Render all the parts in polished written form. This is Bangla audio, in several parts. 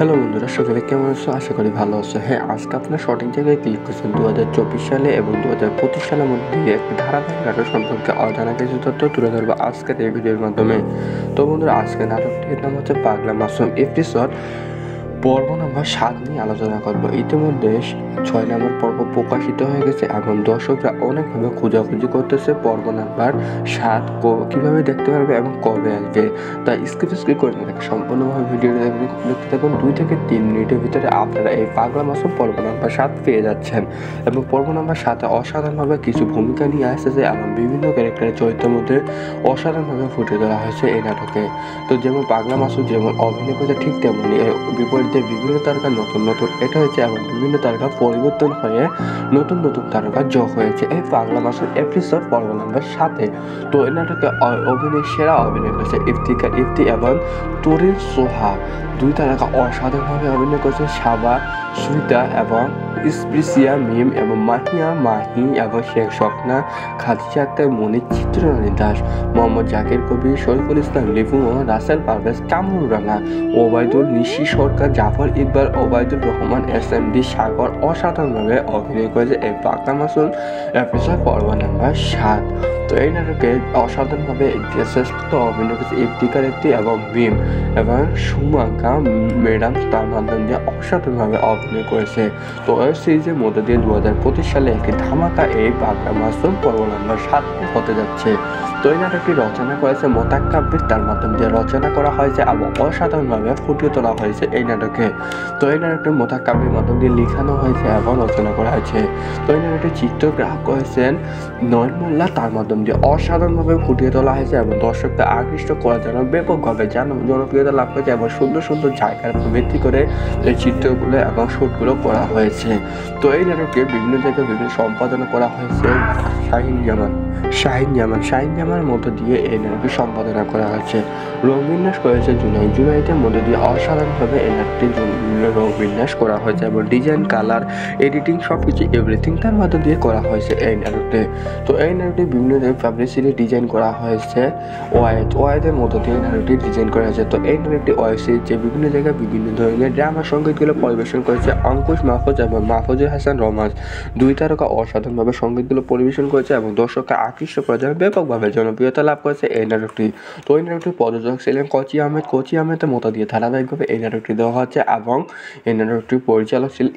হ্যালো বন্ধুরা, সকলে কেমন আছো? আশা করি ভালো আছো। হ্যাঁ, আজকে আপনার সঠিক জায়গায় ক্লিক করছেন। 2024 সালে এবং 2025 সালের মধ্যে দিয়ে একটি ধারাবাহিক নাটক সম্পর্কে অজানা কিছু তথ্য তুলে ধরবো আজকের এই ভিডিওর মাধ্যমে। তো বন্ধুরা, আজকে নাটকটির নাম হচ্ছে পাগলা মাসুম এপিসোড পর্ব নাম্বার 7 নিয়ে আলোচনা করব। ইতিমধ্যে 6 নম্বর পর্ব প্রকাশিত হয়ে গেছে এবং দর্শকরা অনেকভাবে খোঁজাখুঁজি করতেছে পর্ব নাম্বার 7 কিভাবে দেখতে পারবে এবং কবে আসবে। তাই স্কিপ করে না দেখে সম্পূর্ণভাবে ভিডিওটি দেখতে থাকুন। 2 থেকে 3 মিনিটের ভিতরে আপনারা এই পাগলা মাসুম পর্ব নাম্বার 7 পেয়ে যাচ্ছেন। এবং পর্ব নাম্বার 7 অসাধারণভাবে কিছু ভূমিকা নিয়ে আসতেছে এবং বিভিন্ন ক্যারেক্টারের চরিত্রের মধ্যে অসাধারণভাবে ফুটে তোলা হয়েছে এই নাটকে। তো যেমন পাগলা মাসুদ যেমন অভিনয় করেছে, ঠিক তেমনি বিপরীতে বিভিন্ন তারকা নতুন এটা হয়েছে এবং বিভিন্ন তারকা পরিবর্তন হয়ে নতুন তারকা যোগ হয়েছে এই পাগলা মাসুদ এপিসোড পর্ব নাম্বার 7-এ। তো এই নাটকে সেরা অভিনয় করেছে ইফতি এবং তরিন সোহা। 2 তারকা অসাধারণভাবে অভিনয় করেছে। সাবা, সুইতা এবং ইসপ্রিসিয়া মিম এবং মাহি এবং শেখ স্বপ্না, খাদিজা আক্তার, মনির, চিত্ররানী দাস, মোহাম্মদ জাকির কবির, শরীফুল ইসলাম লিপু, রাসেল পারভেজ, কামরুল রানা, ওবায়দুল, নিশি সরকার, জাফর ইকবাল, ওবায়দুল রহমান, SMD সাগর অসাধারণভাবে অভিনয় করেছে এই পাগলা মাসুম এপিসোড পর্ব নাম্বার 7। তো এই নাটকে অসাধারণভাবে শ্রেষ্ঠ অভিনয় করেছে ইফতিকার এবং মিম এবং সুমাকা ম্যাডাম তার মাধ্যমে দিয়ে অসাধারণভাবে অভিনয় করেছে। তো ওয়েব সিরিজের মধ্যে দিয়ে 2025 সালে একটি ধামাকা এই পাগলা মাসুম পর্ব নাম্বার 7 হতে যাচ্ছে। তো এই নাটকটি রচনা করেছে মোতাক্কাব্বির, তার মাধ্যম দিয়ে রচনা করা হয়েছে এবং অসাধারণভাবে ফুটিয়ে তোলা হয়েছে এই নাটকে। তো এই নাটকটি মোতাক্কাব্বির মাধ্যম দিয়ে লিখানো হয়েছে এবং রচনা করা হয়েছে। তো এই নাটকটি চিত্রগ্রাহক করেছেন নয়ন মোল্লা, তার মাধ্যম দিয়ে অসাধারণভাবে ফুটিয়ে তোলা হয়েছে এবং দর্শককে আকৃষ্ট করার জন্য ব্যাপকভাবে জনপ্রিয়তা লাভ করেছে এবং সুন্দর জায়গার ভিত্তি করে এই চিত্রগুলো এবং শুটগুলো করা হয়েছে। তো এই নাটকে বিভিন্ন জায়গায় বিভিন্ন সম্পাদনা করা হয়েছে শাহিন জামানের মধ্য দিয়ে এই নাটকটি সম্পাদনা করা হয়েছে। রং বিন্যাস করেছে জুনাইদের মধ্য দিয়ে অসাধারণভাবে এই নাটকটি রং বিন্যাস করা হয়েছে এবং ডিজাইন, কালার, এডিটিং সবকিছু এভরিথিং তার মধ্য দিয়ে করা হয়েছে এই নাটকটি। তো এই নাটকটি বিভিন্ন পাবলিসিটি ডিজাইন করা হয়েছে ওয়াইদের মধ্য দিয়ে নাটকটি ডিজাইন করা হয়েছে। তো এই নাটকটি ওয়েব সিরিজ যে বিভিন্ন জায়গায় বিভিন্ন ধরনের ড্রামা সঙ্গীতগুলো পরিবেশন করেছে অঙ্কুশ মাহফুজ এবং মাহফুজুল হাসান রহমান। 2 তারকা অসাধারণভাবে সঙ্গীতগুলো পরিবেশন করেছে এবং দর্শককে আকৃষ্ট করার জন্য ব্যাপকভাবে জনপ্রিয়তা লাভ করেছে এই নাটকটি। তো এই নাটকটির প্রযোজক ছিলেন কোচি আহমেদের মতো দিয়ে ধারাবাহিকভাবে এই নাটকটি দেওয়া হচ্ছে এবং এই নাটকটির পরিচালক ছিলেন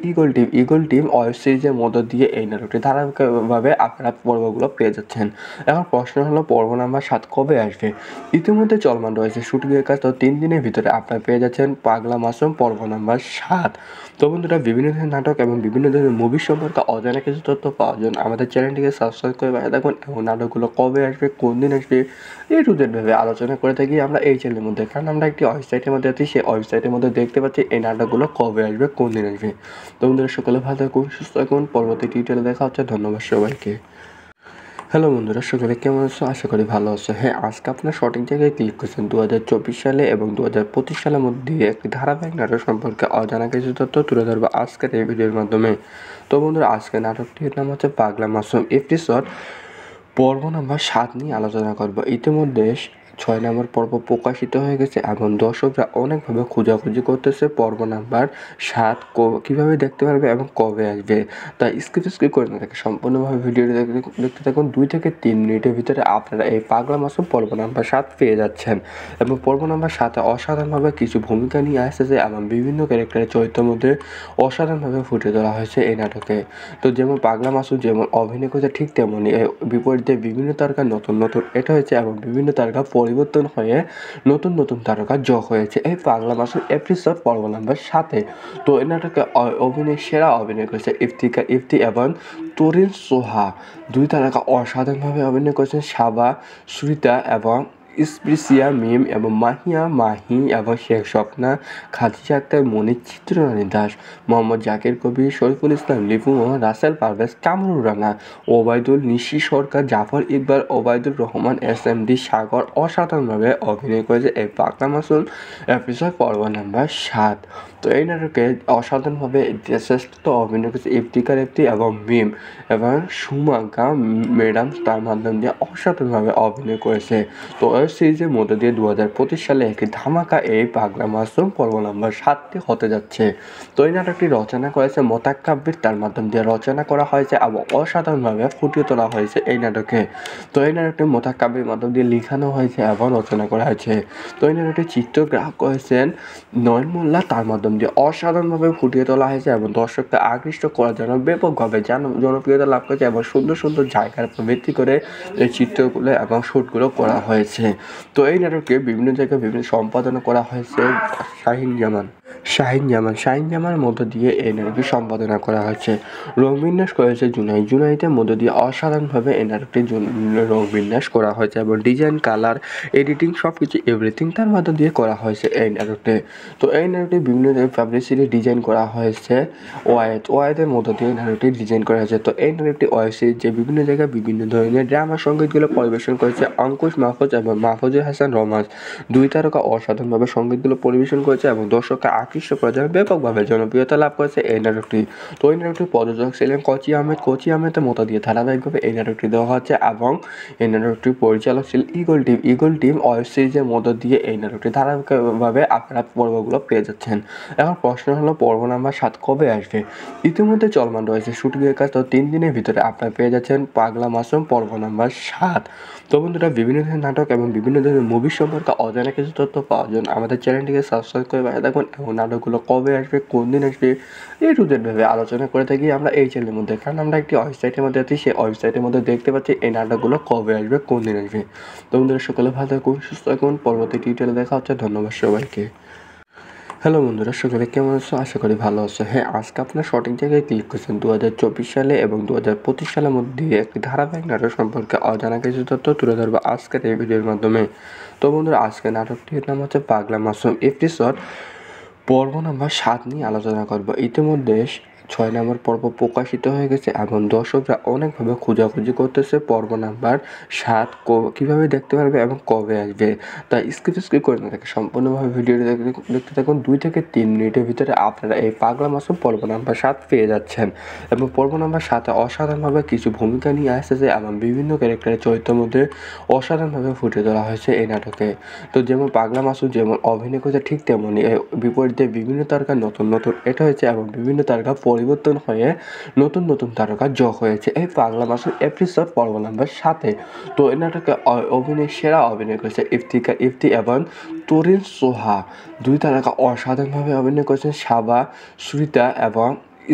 ইগল টিম ওয়েব সিরিজের মধ্য দিয়ে এই নাটকটি ধারাবাহিকভাবে আপনারা পর্বগুলো পেয়ে যাচ্ছেন। এখন প্রশ্ন হলো পর্ব নাম্বার 7 কবে আসবে? ইতিমধ্যে চলমান রয়েছে শুটিংয়ের কাজ। তো 3 দিনের ভিতরে আপনারা পেয়ে যাচ্ছেন পাগলা মাসুম পর্ব নাম্বার 7। তো বন্ধুরা, বিভিন্ন ধরনের নাটক এবং বিভিন্ন ধরনের মুভি সম্পর্কে অজানা কিছু তথ্য পাওয়ার জন্য আমাদের চ্যানেলটিকে সাবস্ক্রাইব করে পাশে থাকবেন এবং নাটকগুলো কবে আসবে, কোন দিন আসবে, ভাবে আলোচনা করে থাকি আমরা এই চ্যানেলের মধ্যে। কারণ আমরা একটি ওয়েবসাইটের মধ্যে আছি, সেই ওয়েবসাইটের মধ্যে দেখতে পাচ্ছি এই নাটকগুলো কবে আসবে, কোন দিন আসবে। তো বন্ধুরা, সকলে ভালো থাকুন, সুস্থ থাকুন। পরবর্তী টিউটোরিয়ালে দেখা হচ্ছে। ধন্যবাদ সবাইকে। হ্যালো বন্ধুরা, সকলে কেমন আছো? আশা করি ভালো আছো। হ্যাঁ, আজকে আপনার সঠিক জায়গায় ক্লিক করছেন। 2024 সালে এবং 2025 সালের মধ্যে একটি ধারাবাহিক নাটক সম্পর্কে অজানা কিছু তথ্য তুলে ধরবো আজকের এই ভিডিওর মাধ্যমে। তো বন্ধুরা, আজকে নাটকটির নাম হচ্ছে পাগলা মাসুম এপিসোড পর্ব নাম্বার 7 নিয়ে আলোচনা করব। ইতিমধ্যে 6 নম্বর পর্ব প্রকাশিত হয়ে গেছে এবং দর্শকরা অনেকভাবে খোঁজাখুঁজি করতেছে পর্ব নাম্বার 7 কিভাবে দেখতে পারবে এবং কবে আসবে। তাই স্কিপ করে না দেখে সম্পূর্ণভাবে ভিডিওটি দেখতে থাকুন। 2 থেকে 3 মিনিটের ভিতরে আপনারা এই পাগলা মাসুম পর্ব নাম্বার 7 পেয়ে যাচ্ছেন। এবং পর্ব নাম্বার 7 অসাধারণভাবে কিছু ভূমিকা নিয়ে আসতেছে এবং বিভিন্ন ক্যারেক্টারের চরিত্রের মধ্যে অসাধারণভাবে ফুটে তোলা হয়েছে এই নাটকে। তো যেমন পাগলা মাসুদ যেমন অভিনয় করেছে, ঠিক তেমনি বিপরীতে বিভিন্ন তারকা নতুন এটা হয়েছে এবং বিভিন্ন তারকা পরিবর্তন হয়ে নতুন তারকা যোগ হয়েছে এই পাগলা মাসুম এপিসোড পর্ব নাম্বার 7-এ। তো এই নাটকে সেরা অভিনয় করেছে ইফতি এবং তরিন সোহা। 2 তারকা অসাধারণভাবে অভিনয় করেছেন। সাবা, সুইতা এবং ইসপ্রিসিয়া মিম এবং মাহি এবং শেখ স্বপ্না, খাদিজা আক্তার, মনির, চিত্ররানী দাস, মোহাম্মদ জাকির কবির, শরীফুল ইসলাম লিপু, রাসেল পারভেজ, কামরুল রানা, ওবায়দুল, নিশি সরকার, জাফর ইকবাল, ওবায়দুল রহমান, SMD সাগর অসাধারণভাবে অভিনয় করেছে এই পাগলা মাসুম এপিসোড পর্ব নাম্বার 7। তো এই নাটকে অসাধারণভাবে শ্রেষ্ঠ অভিনয় করেছে ইফতিকার ইফতি এবং মিম এবং সুমাঙ্কা ম্যাডাম তার মাধ্যম দিয়ে অসাধারণভাবে অভিনয় করেছে। তো ওয়েব সিরিজের মধ্যে দিয়ে 2025 সালে একটি ধামাকা এই পাগলা মাসুম পর্ব নম্বর 7টি হতে যাচ্ছে। তো এই নাটকটি রচনা করেছে মোতাক্কাব্বির, তার মাধ্যম দিয়ে রচনা করা হয়েছে এবং অসাধারণভাবে ফুটিয়ে তোলা হয়েছে এই নাটকে। তো এই নাটকটি মোতাক্কাব্বির মাধ্যম দিয়ে লিখানো হয়েছে এবং রচনা করা হয়েছে। তো এই নাটকটি চিত্রগ্রাহক করেছেন নয়ন মোল্লা, তার মাধ্যম দিয়ে অসাধারণভাবে ফুটিয়ে তোলা হয়েছে এবং দর্শককে আকৃষ্ট করার জন্য ব্যাপকভাবে জনপ্রিয়তা লাভ করেছে এবং সুন্দর সুন্দর জায়গার উপর ভিত্তি করে এই চিত্রগুলো এবং শ্যুটগুলো করা হয়েছে। তো এই নাটককে বিভিন্ন জায়গায় বিভিন্ন সম্পাদনা করা হয়েছে শাহিন জামানের মধ্য দিয়ে এই নাটকটি সম্পাদনা করা হয়েছে। রং বিন্যাস করেছে জুনাইদের মধ্য দিয়ে অসাধারণভাবে এই নাটকটি রং বিন্যাস করা হয়েছে এবং ডিজাইন, কালার, এডিটিং সব কিছু এভরিথিং তার মধ্য দিয়ে করা হয়েছে এই নাটকটি। তো এই নাটকটি বিভিন্ন পাবলিসিটি ডিজাইন করা হয়েছে ওয়াইদের মধ্য দিয়ে এই নাটকটি ডিজাইন করা হয়েছে। তো এই নাটকটি ওয়েব সিরিজ যে বিভিন্ন জায়গায় বিভিন্ন ধরনের ড্রামা সঙ্গীতগুলো পরিবেশন করেছে অঙ্কুশ মাহফুজ এবং মাহফুজুর হাসান রোমান্স, দুই তারকা অসাধারণভাবে সঙ্গীতগুলো পরিবেশন করেছে এবং দর্শককে আকৃষ্ট করার জন্য ব্যাপকভাবে জনপ্রিয়তা লাভ করেছে এই নাটকটি। তো এই নাটকটির প্রযোজক ছিলেন কোচি আহমেদের মতো দিয়ে ধারাবাহিকভাবে এই নাটকটি দেওয়া হচ্ছে এবং এই নাটকটির পরিচালক ছিল ইগল টিম ওয়েব সিরিজের মধ্য দিয়ে এই নাটকটি ধারাবাহিকভাবে আপনারা পর্বগুলো পেয়ে যাচ্ছেন। এখন প্রশ্ন হলো পর্ব নাম্বার 7 কবে আসবে? ইতিমধ্যে চলমান রয়েছে শুটিংয়ের কাজ, তো 3 দিনের ভিতরে আপনারা পেয়ে যাচ্ছেন পাগলা মাসুম পর্ব নাম্বার 7। তো বন্ধুরা, বিভিন্ন ধরনের নাটক এবং বিভিন্ন ধরনের মুভি সম্পর্কে অজানা কিছু তথ্য পাওয়ার জন্য আমাদের চ্যানেলটিকে সাবস্ক্রাইব করে পাশে থাকুন এবং নাটকগুলো কবে আসবে, কোন দিন আসবে, এই টু জেড ভাবে আলোচনা করে থাকি আমরা এই চ্যানেলের মধ্যে। কারণ আমরা একটি ওয়েবসাইটের মধ্যে আছি, সেই ওয়েবসাইটের মধ্যে দেখতে পাচ্ছি এই নাটকগুলো কবে আসবে, কোন দিন আসবে। তো বন্ধুরা, সকলে ভালো থাকুন, সুস্থ থাকুন, পরবর্তী টিউটোরিয়ালে দেখা হচ্ছে। ধন্যবাদ সবাইকে। হ্যালো বন্ধুরা, সকলে কেমন আছো? আশা করি ভালো আছো। হ্যাঁ, আজকে আপনার সঠিক জায়গায় ক্লিক করছেন। 2024 সালে এবং 2025 সালের মধ্যে একটি ধারাবাহিক নাটক সম্পর্কে অজানা কিছু তথ্য তুলে ধরবো আজকের এই ভিডিওর মাধ্যমে। তো বন্ধুরা, আজকে নাটকটির নাম হচ্ছে পাগলা মাসুম এপিসোড পর্ব নাম্বার 7 নিয়ে আলোচনা করবো। ইতিমধ্যে 6 নম্বর পর্ব প্রকাশিত হয়ে গেছে এবং দর্শকরা অনেকভাবে খোঁজাখুঁজি করতেছে পর্ব নাম্বার 7 কীভাবে দেখতে পারবে এবং কবে আসবে। তাই স্কিপ করে না থাকে সম্পূর্ণভাবে ভিডিওটি দেখতে থাকুন। 2 থেকে 3 মিনিটের ভিতরে আপনারা এই পাগলা মাসুম পর্ব নাম্বার 7 পেয়ে যাচ্ছেন। এবং পর্ব নাম্বার 7 অসাধারণভাবে কিছু ভূমিকা নিয়ে আসতেছে এবং বিভিন্ন ক্যারেক্টারের চরিত্রের মধ্যে অসাধারণভাবে ফুটিয়ে তোলা হয়েছে এই নাটকে। তো যেমন পাগলা মাসুম যেমন অভিনয় করেছে, ঠিক তেমনই বিপরীতে বিভিন্ন তারকা নতুন এটা হয়েছে এবং বিভিন্ন তারকা পরিবর্তন হয়ে নতুন তারকা যোগ হয়েছে এই পাগলা মাসুম এপিসোড পর্ব নাম্বার 7। তো এই নাটকে সেরা অভিনয় করেছে ইফতি এবং তরিন সোহা, দুই তারকা অসাধারণভাবে অভিনয় করেছেন। সাবা, সুরিতা এবং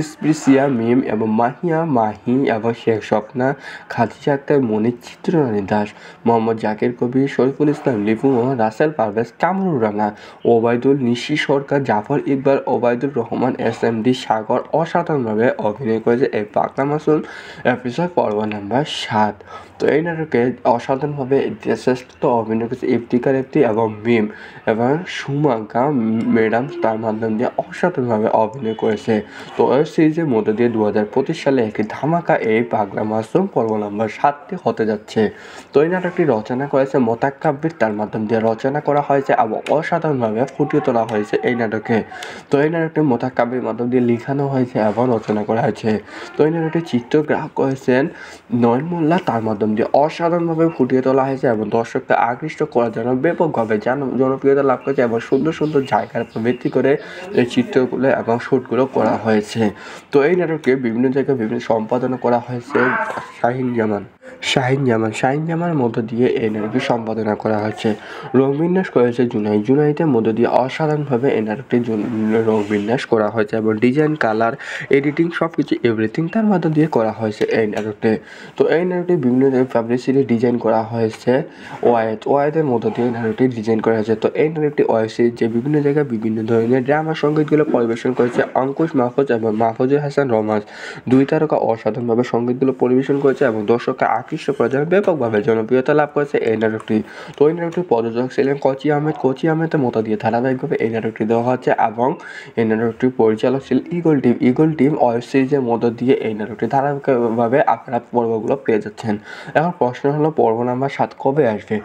স্পৃশিয়া, মিম এবং মাহি এবং শেখ স্বপ্না, খাদিজা আক্তার, মনির, চিত্ররানী দাস, মোহাম্মদ জাকির কবির, শরীফুল ইসলাম লিপু, রাসেল পারভেজ, কামরুল রানা, ওবায়দুল, নিশি সরকার, জাফর ইকবাল, ওবায়দুর রহমান, SMD সাগর অসাধারণভাবে অভিনয় করেছে এই পাগলা মাসুম এপিসোড পর্ব নাম্বার 7। তো এই নাটকে অসাধারণভাবে শ্রেষ্ঠ অভিনয় করেছে ইফতিকার ইফতি এবং মিম এবং সুমাঙ্কা ম্যাডাম তার মাধ্যম দিয়ে অসাধারণভাবে অভিনয় করেছে। তো ওয়েব সিরিজের মধ্যে দিয়ে 2025 সালে একটি ধামাকা এই পাগলা মাসুম পর্ব নাম্বার 7টি হতে যাচ্ছে। তো এই নাটকটি রচনা করেছে মোতাক্কাব্বির, তার মাধ্যম দিয়ে রচনা করা হয়েছে এবং অসাধারণভাবে ফুটিয়ে তোলা হয়েছে এই নাটকে। তো এই নাটকটি মোতাক্কাব্বির মাধ্যম দিয়ে লিখানো হয়েছে এবং রচনা করা হয়েছে। তো এই নাটকটি চিত্রগ্রাহক করেছেন নয়ন মোল্লা, তার মাধ্যম দিয়ে অসাধারণভাবে ফুটিয়ে তোলা হয়েছে এবং দর্শককে আকৃষ্ট করার জন্য ব্যাপকভাবে জনপ্রিয়তা লাভ করেছে এবং সুন্দর সুন্দর জায়গার উপর ভিত্তি করে এই চিত্রগুলো এবং শ্যুটগুলো করা হয়েছে। তো এই নাটককে বিভিন্ন জায়গায় বিভিন্ন সম্পাদনা করা হয়েছে শাহিন জামানের মধ্য দিয়ে এই নাটকটি সম্পাদনা করা হয়েছে। রং বিন্যাস করেছে জুনাইদের মধ্য দিয়ে অসাধারণভাবে এই নাটকটি রং বিন্যাস করা হয়েছে এবং ডিজাইন, কালার, এডিটিং সব কিছু এভরিথিং তার মধ্য দিয়ে করা হয়েছে এই নাটকটি। তো এই নাটকটি বিভিন্ন পাবলিসিটি ডিজাইন করা হয়েছে ওয়াইদের মধ্য দিয়ে এই নাটকটি ডিজাইন করা হয়েছে। তো এই নাটকটি ওয়েব সিরিজ যে বিভিন্ন জায়গায় বিভিন্ন ধরনের ড্রামা সঙ্গীতগুলো পরিবেশন করেছে অঙ্কুশ মাহফুজ এবং মাহফুজুর হাসান রোমান্স, দুই তারকা অসাধারণভাবে সঙ্গীতগুলো পরিবেশন করেছে এবং দর্শককে আকৃষ্ট করার জন্য ব্যাপকভাবে জনপ্রিয়তা লাভ করেছে এই নাটকটি। তো এই নাটকটির প্রযোজক ছিলেন কোচি আহমেদের মতো দিয়ে ধারাবাহিকভাবে এই নাটকটি দেওয়া হচ্ছে এবং এই নাটকটির পরিচালক ছিল ইগল টিম ওয়েব সিরিজের মধ্য দিয়ে এই নাটকটি ধারাবাহিকভাবে আপনারা পর্বগুলো পেয়ে যাচ্ছেন। এখন প্রশ্ন হলো পর্ব নাম্বার 7 কবে আসবে।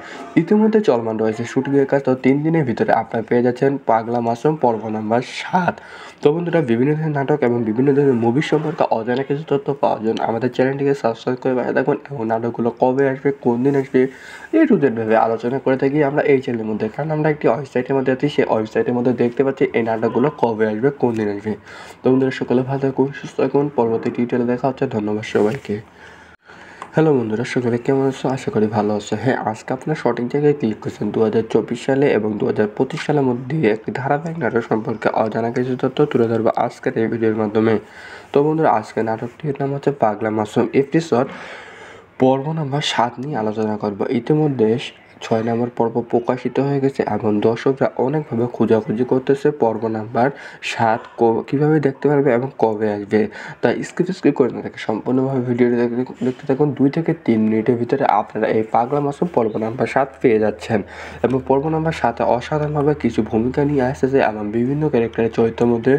ইতিমধ্যে চলমান রয়েছে শুটিংয়ের কাজ, তো 3 দিনের ভিতরে আপনারা পেয়ে যাচ্ছেন পাগলা মাসুম পর্ব নাম্বার 7। তো বন্ধুরা, বিভিন্ন ধরনের নাটক এবং বিভিন্ন ধরনের মুভি সম্পর্কে অজানা কিছু তথ্য পাওয়ার জন্য আমাদের চ্যানেলটিকে সাবস্ক্রাইব করে পাশে থাকুন এবং নাটকগুলো কবে আসবে, কোন দিন আসবে, এই টু জেড ভাবে আলোচনা করে থাকি আমরা এই চ্যানেলের মধ্যে। কারণ আমরা একটি ওয়েবসাইটের মধ্যে আছি, সেই ওয়েবসাইটের মধ্যে দেখতে পাচ্ছি এই নাটকগুলো কবে আসবে, কোন দিন আসবে। তো বন্ধুরা, সকলে ভালো থাকুন, সুস্থ থাকুন, পরবর্তী টিউটোরিয়ালে দেখা হচ্ছে। ধন্যবাদ সবাইকে। হ্যালো বন্ধুরা, সকলে কেমন আছো? আশা করি ভালো আছো। হ্যাঁ, আজকে আপনার সঠিক জায়গায় ক্লিক করছেন। 2024 সালে এবং 2025 সালের মধ্যে একটি ধারাবাহিক নাটক সম্পর্কে অজানা কিছু তথ্য তুলে ধরবো আজকের এই ভিডিওর মাধ্যমে। তো বন্ধুরা, আজকের নাটকটির নাম হচ্ছে পাগলা মাসুম এপিসোড পর্ব নাম্বার 7 নিয়ে আলোচনা করব। ইতিমধ্যে 6 নম্বর পর্ব প্রকাশিত হয়ে গেছে এবং দর্শকরা অনেকভাবে খোঁজাখুঁজি করতেছে পর্ব নাম্বার 7 কীভাবে দেখতে পারবে এবং কবে আসবে। তাই স্কিপ করে না থাকে সম্পূর্ণভাবে ভিডিওটি দেখতে থাকুন। 2 থেকে 3 মিনিটের ভিতরে আপনারা এই পাগলা মাসুম পর্ব নাম্বার 7 পেয়ে যাচ্ছেন। এবং পর্ব নাম্বার 7 অসাধারণভাবে কিছু ভূমিকা নিয়ে আসতেছে এবং বিভিন্ন ক্যারেক্টারের চরিত্রের মধ্যে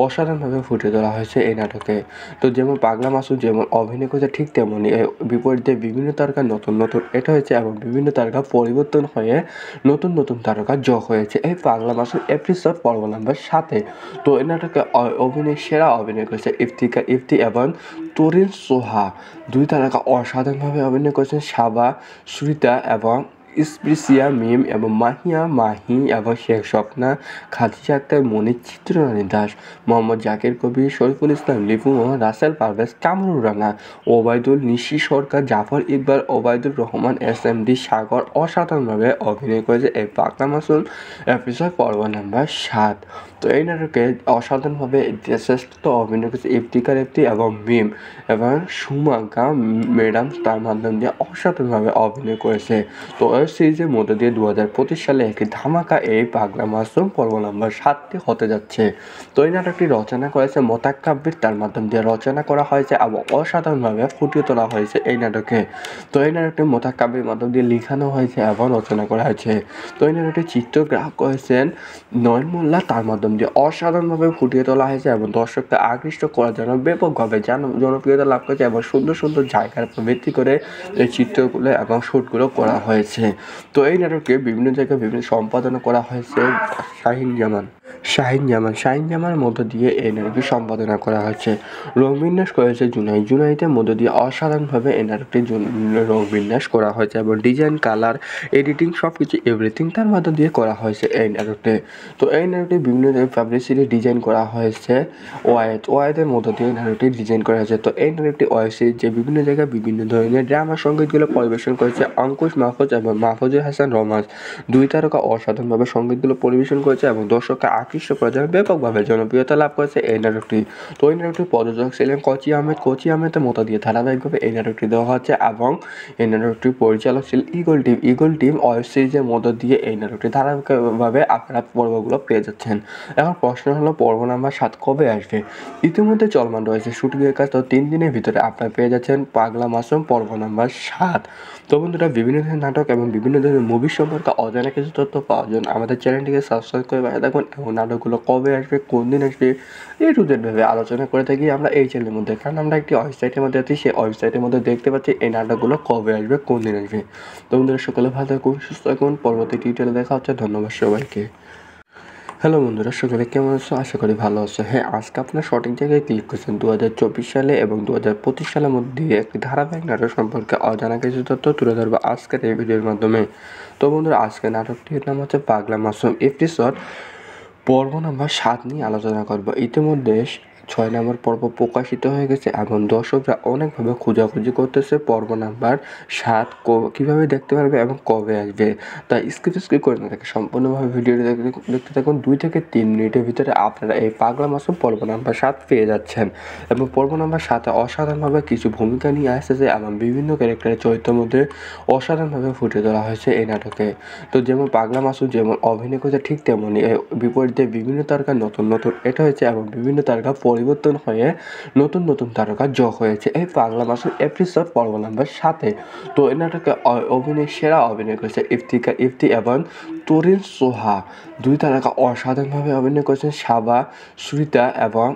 অসাধারণভাবে ফুটে তোলা হয়েছে এই নাটকে। তো যেমন পাগলা মাসুম যেমন অভিনয় করেছে, ঠিক তেমনই বিপরীতে বিভিন্ন তারকা নতুন এটা হয়েছে এবং বিভিন্ন তারকা পরিবর্তন হয়ে নতুন তারকা যোগ হয়েছে এই পাগলা মাসুম এপিসোড পর্ব নাম্বার 7। তো এই নাটকে সেরা অভিনয় করেছে ইফতি এবং তরিন সোহা। 2 তারকা অসাধারণভাবে অভিনয় করেছেন। সাবা, সুরিতা এবং স্পৃশিয়া মিম এবং মাহি এবং শেখ স্বপ্না, খাদিজা আক্তার, মনির, চিত্ররানী দাস, মোহাম্মদ জাকির কবির, শরীফুল ইসলাম লিপু, রাসেল পারভেজ, কামরুল রানা, ওবায়দুল, নিশি সরকার, জাফর ইকবাল, ওবায়দুর রহমান, SMD সাগর অসাধারণভাবে অভিনয় করেছে এই পাগলা মাসুম এপিসোড পর্ব নাম্বার 7। তো এই নাটকে অসাধারণভাবে শ্রেষ্ঠ অভিনয় করেছে ইফতি এবং মিম এবং সুমাঙ্কা ম্যাডাম, তার মাধ্যম দিয়ে অসাধারণভাবে অভিনয় করেছে। তো ওয়েব সিরিজের মধ্যে দিয়ে 2025 সালে একটি ধামাকা এই পাগলা মাসুম পর্ব নাম্বার 7 হতে যাচ্ছে। তো এই নাটকটি রচনা করেছে মোতাক্কাব্বির, তার মাধ্যম দিয়ে রচনা করা হয়েছে এবং অসাধারণভাবে ফুটিয়ে তোলা হয়েছে এই নাটকে। তো এই নাটকটি মোতাক্কাব্বির মাধ্যম দিয়ে লিখানো হয়েছে এবং রচনা করা হয়েছে। তো এই নাটকটি চিত্রগ্রাহক করেছেন নয়ন মোল্লা, তার মাধ্যম দিয়ে অসাধারণভাবে ফুটিয়ে তোলা হয়েছে এবং দর্শককে আকৃষ্ট করার জন্য ব্যাপকভাবে জনপ্রিয়তা লাভ করেছে এবং সুন্দর জায়গার উপর ভিত্তি করে এই চিত্রগুলো এবং শ্যুটগুলো করা হয়েছে। তো এই নাটককে বিভিন্ন জায়গায় বিভিন্ন সম্পাদনা করা হয়েছে শাহিন জামানের মধ্য দিয়ে এই নাটকটি সম্পাদনা করা হয়েছে। রং বিন্যাস করেছে জুনাইদের মধ্য দিয়ে অসাধারণভাবে এই নাটকটি রং বিন্যাস করা হয়েছে এবং ডিজাইন, কালার, এডিটিং সবকিছু এভরিথিং তার মধ্য দিয়ে করা হয়েছে এই নাটকটি। তো এই নাটকটি বিভিন্ন পাবলিসিটি ডিজাইন করা হয়েছে ওয়াইদের মধ্য দিয়ে এই নাটকটি ডিজাইন করা হয়েছে। তো এই নাটকটি ওয়েব সিরিজ যে বিভিন্ন জায়গায় বিভিন্ন ধরনের ড্রামা সঙ্গীতগুলো পরিবেশন করেছে অঙ্কুশ মাহফুজ এবং মাহফুজুল হাসান রোমান্স। 2 তারকা অসাধারণভাবে সঙ্গীতগুলো পরিবেশন করেছে এবং দর্শককে আকৃষ্ট করার জন্য ব্যাপকভাবে জনপ্রিয়তা লাভ করেছে এই নাটকটি। তো এই নাটকটির প্রযোজক ছিলেন কোচি আহমেদের মতো দিয়ে ধারাবাহিকভাবে এই নাটকটি দেওয়া হচ্ছে এবং এই নাটকটির পরিচালক ছিল ইগল টিম ওয়েব সিরিজের মধ্য দিয়ে এই নাটকটি ধারাবাহিকভাবে আপনারা পর্বগুলো পেয়ে যাচ্ছেন। এখন প্রশ্ন হলো পর্ব নাম্বার 7 কবে আসবে। ইতিমধ্যে চলমান রয়েছে শুটিংয়ের কাজ, তো 3 দিনের ভিতরে আপনারা পেয়ে যাচ্ছেন পাগলা মাসুম পর্ব নাম্বার 7। তো বন্ধুরা, বিভিন্ন ধরনের নাটক এবং বিভিন্ন ধরনের মুভি সম্পর্কে অজানা কিছু তথ্য পাওয়ার জন্য আমাদের চ্যানেলটিকে সাবস্ক্রাইব করে পাশে থাকুন এবং নাটকগুলো কবে আসবে, কোন দিন আসবে, এই টু জেড ভাবে আলোচনা করে থাকি আমরা এই চ্যানেলের মধ্যে। কারণ আমরা একটি ওয়েবসাইটের মধ্যে আছি, সেই ওয়েবসাইটের মধ্যে দেখতে পাচ্ছি এই নাটকগুলো কবে আসবে, কোন দিন আসবে। তো বন্ধুরা, সকলে ভালো থাকুন, সুস্থ থাকুন, পরবর্তী টিউটোরিয়ালে দেখা হচ্ছে। ধন্যবাদ সবাইকে। হ্যালো বন্ধুরা, সকলে কেমন আছো? আশা করি ভালো আছো। হ্যাঁ, আজকে আপনার সঠিক জায়গায় ক্লিক করছেন। 2024 সালে এবং 2025 সালের মধ্যে একটি ধারাবাহিক নাটক সম্পর্কে অজানা কিছু তথ্য তুলে ধরবো আজকের এই ভিডিওর মাধ্যমে। তো বন্ধুরা, আজকের নাটকটির নাম হচ্ছে পাগলা মাসুম এপিসোড পর্ব নাম্বার 7 নিয়ে আলোচনা করব। ইতিমধ্যে 6 নম্বর পর্ব প্রকাশিত হয়ে গেছে এবং দর্শকরা অনেকভাবে খোঁজাখুঁজি করতেছে পর্ব নাম্বার 7 কীভাবে দেখতে পারবে এবং কবে আসবে। তাই স্কিপ করে না থাকে সম্পূর্ণভাবে ভিডিওটি দেখতে থাকুন। 2 থেকে 3 মিনিটের ভিতরে আপনারা এই পাগলা মাসুম পর্ব নাম্বার 7 পেয়ে যাচ্ছেন। এবং পর্ব নাম্বার 7 অসাধারণভাবে কিছু ভূমিকা নিয়ে আসতেছে এবং বিভিন্ন ক্যারেক্টারের চরিত্রের মধ্যে অসাধারণভাবে ফুটে তোলা হয়েছে এই নাটকে। তো যেমন পাগলা মাসুম যেমন অভিনয় করেছে, ঠিক তেমনই বিপরীতে বিভিন্ন তারকা নতুন এটা হয়েছে এবং বিভিন্ন তারকা পরিবর্তন হয়ে নতুন তারকা যোগ হয়েছে এই পাগলা মাসুম এপিসোড পর্ব নাম্বার 7। তো এই নাটকে সেরা অভিনয় করেছে ইফতি এবং তরিন সোহা। 2 তারকা অসাধারণভাবে অভিনয় করেছেন। সাবা, সুরিতা এবং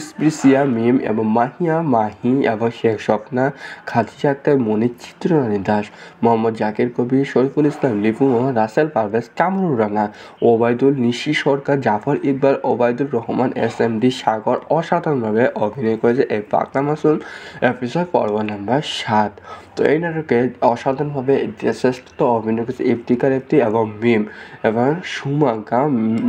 স্পৃশিয়া মিম এবং মাহিয়া মাহি এবং শেখ স্বপ্না, খাদিজা আক্তার, মনির, চিত্ররানী দাস, মোহাম্মদ জাকির কবির, শরীফুল ইসলাম লিপু, রাসেল পারভেজ, কামরুল রানা, ওবায়দুল, নিশি সরকার, জাফর ইকবাল, ওবায়দুর রহমান, SMD সাগর অসাধারণভাবে অভিনয় করেছে এই পাগলা মাসুম এপিসোড পর্ব নাম্বার 7। তো এই নাটকে অসাধারণভাবে শ্রেষ্ঠ অভিনয় করেছে ইফতিকার ইফতি এবং মিম এবং সুমাঙ্কা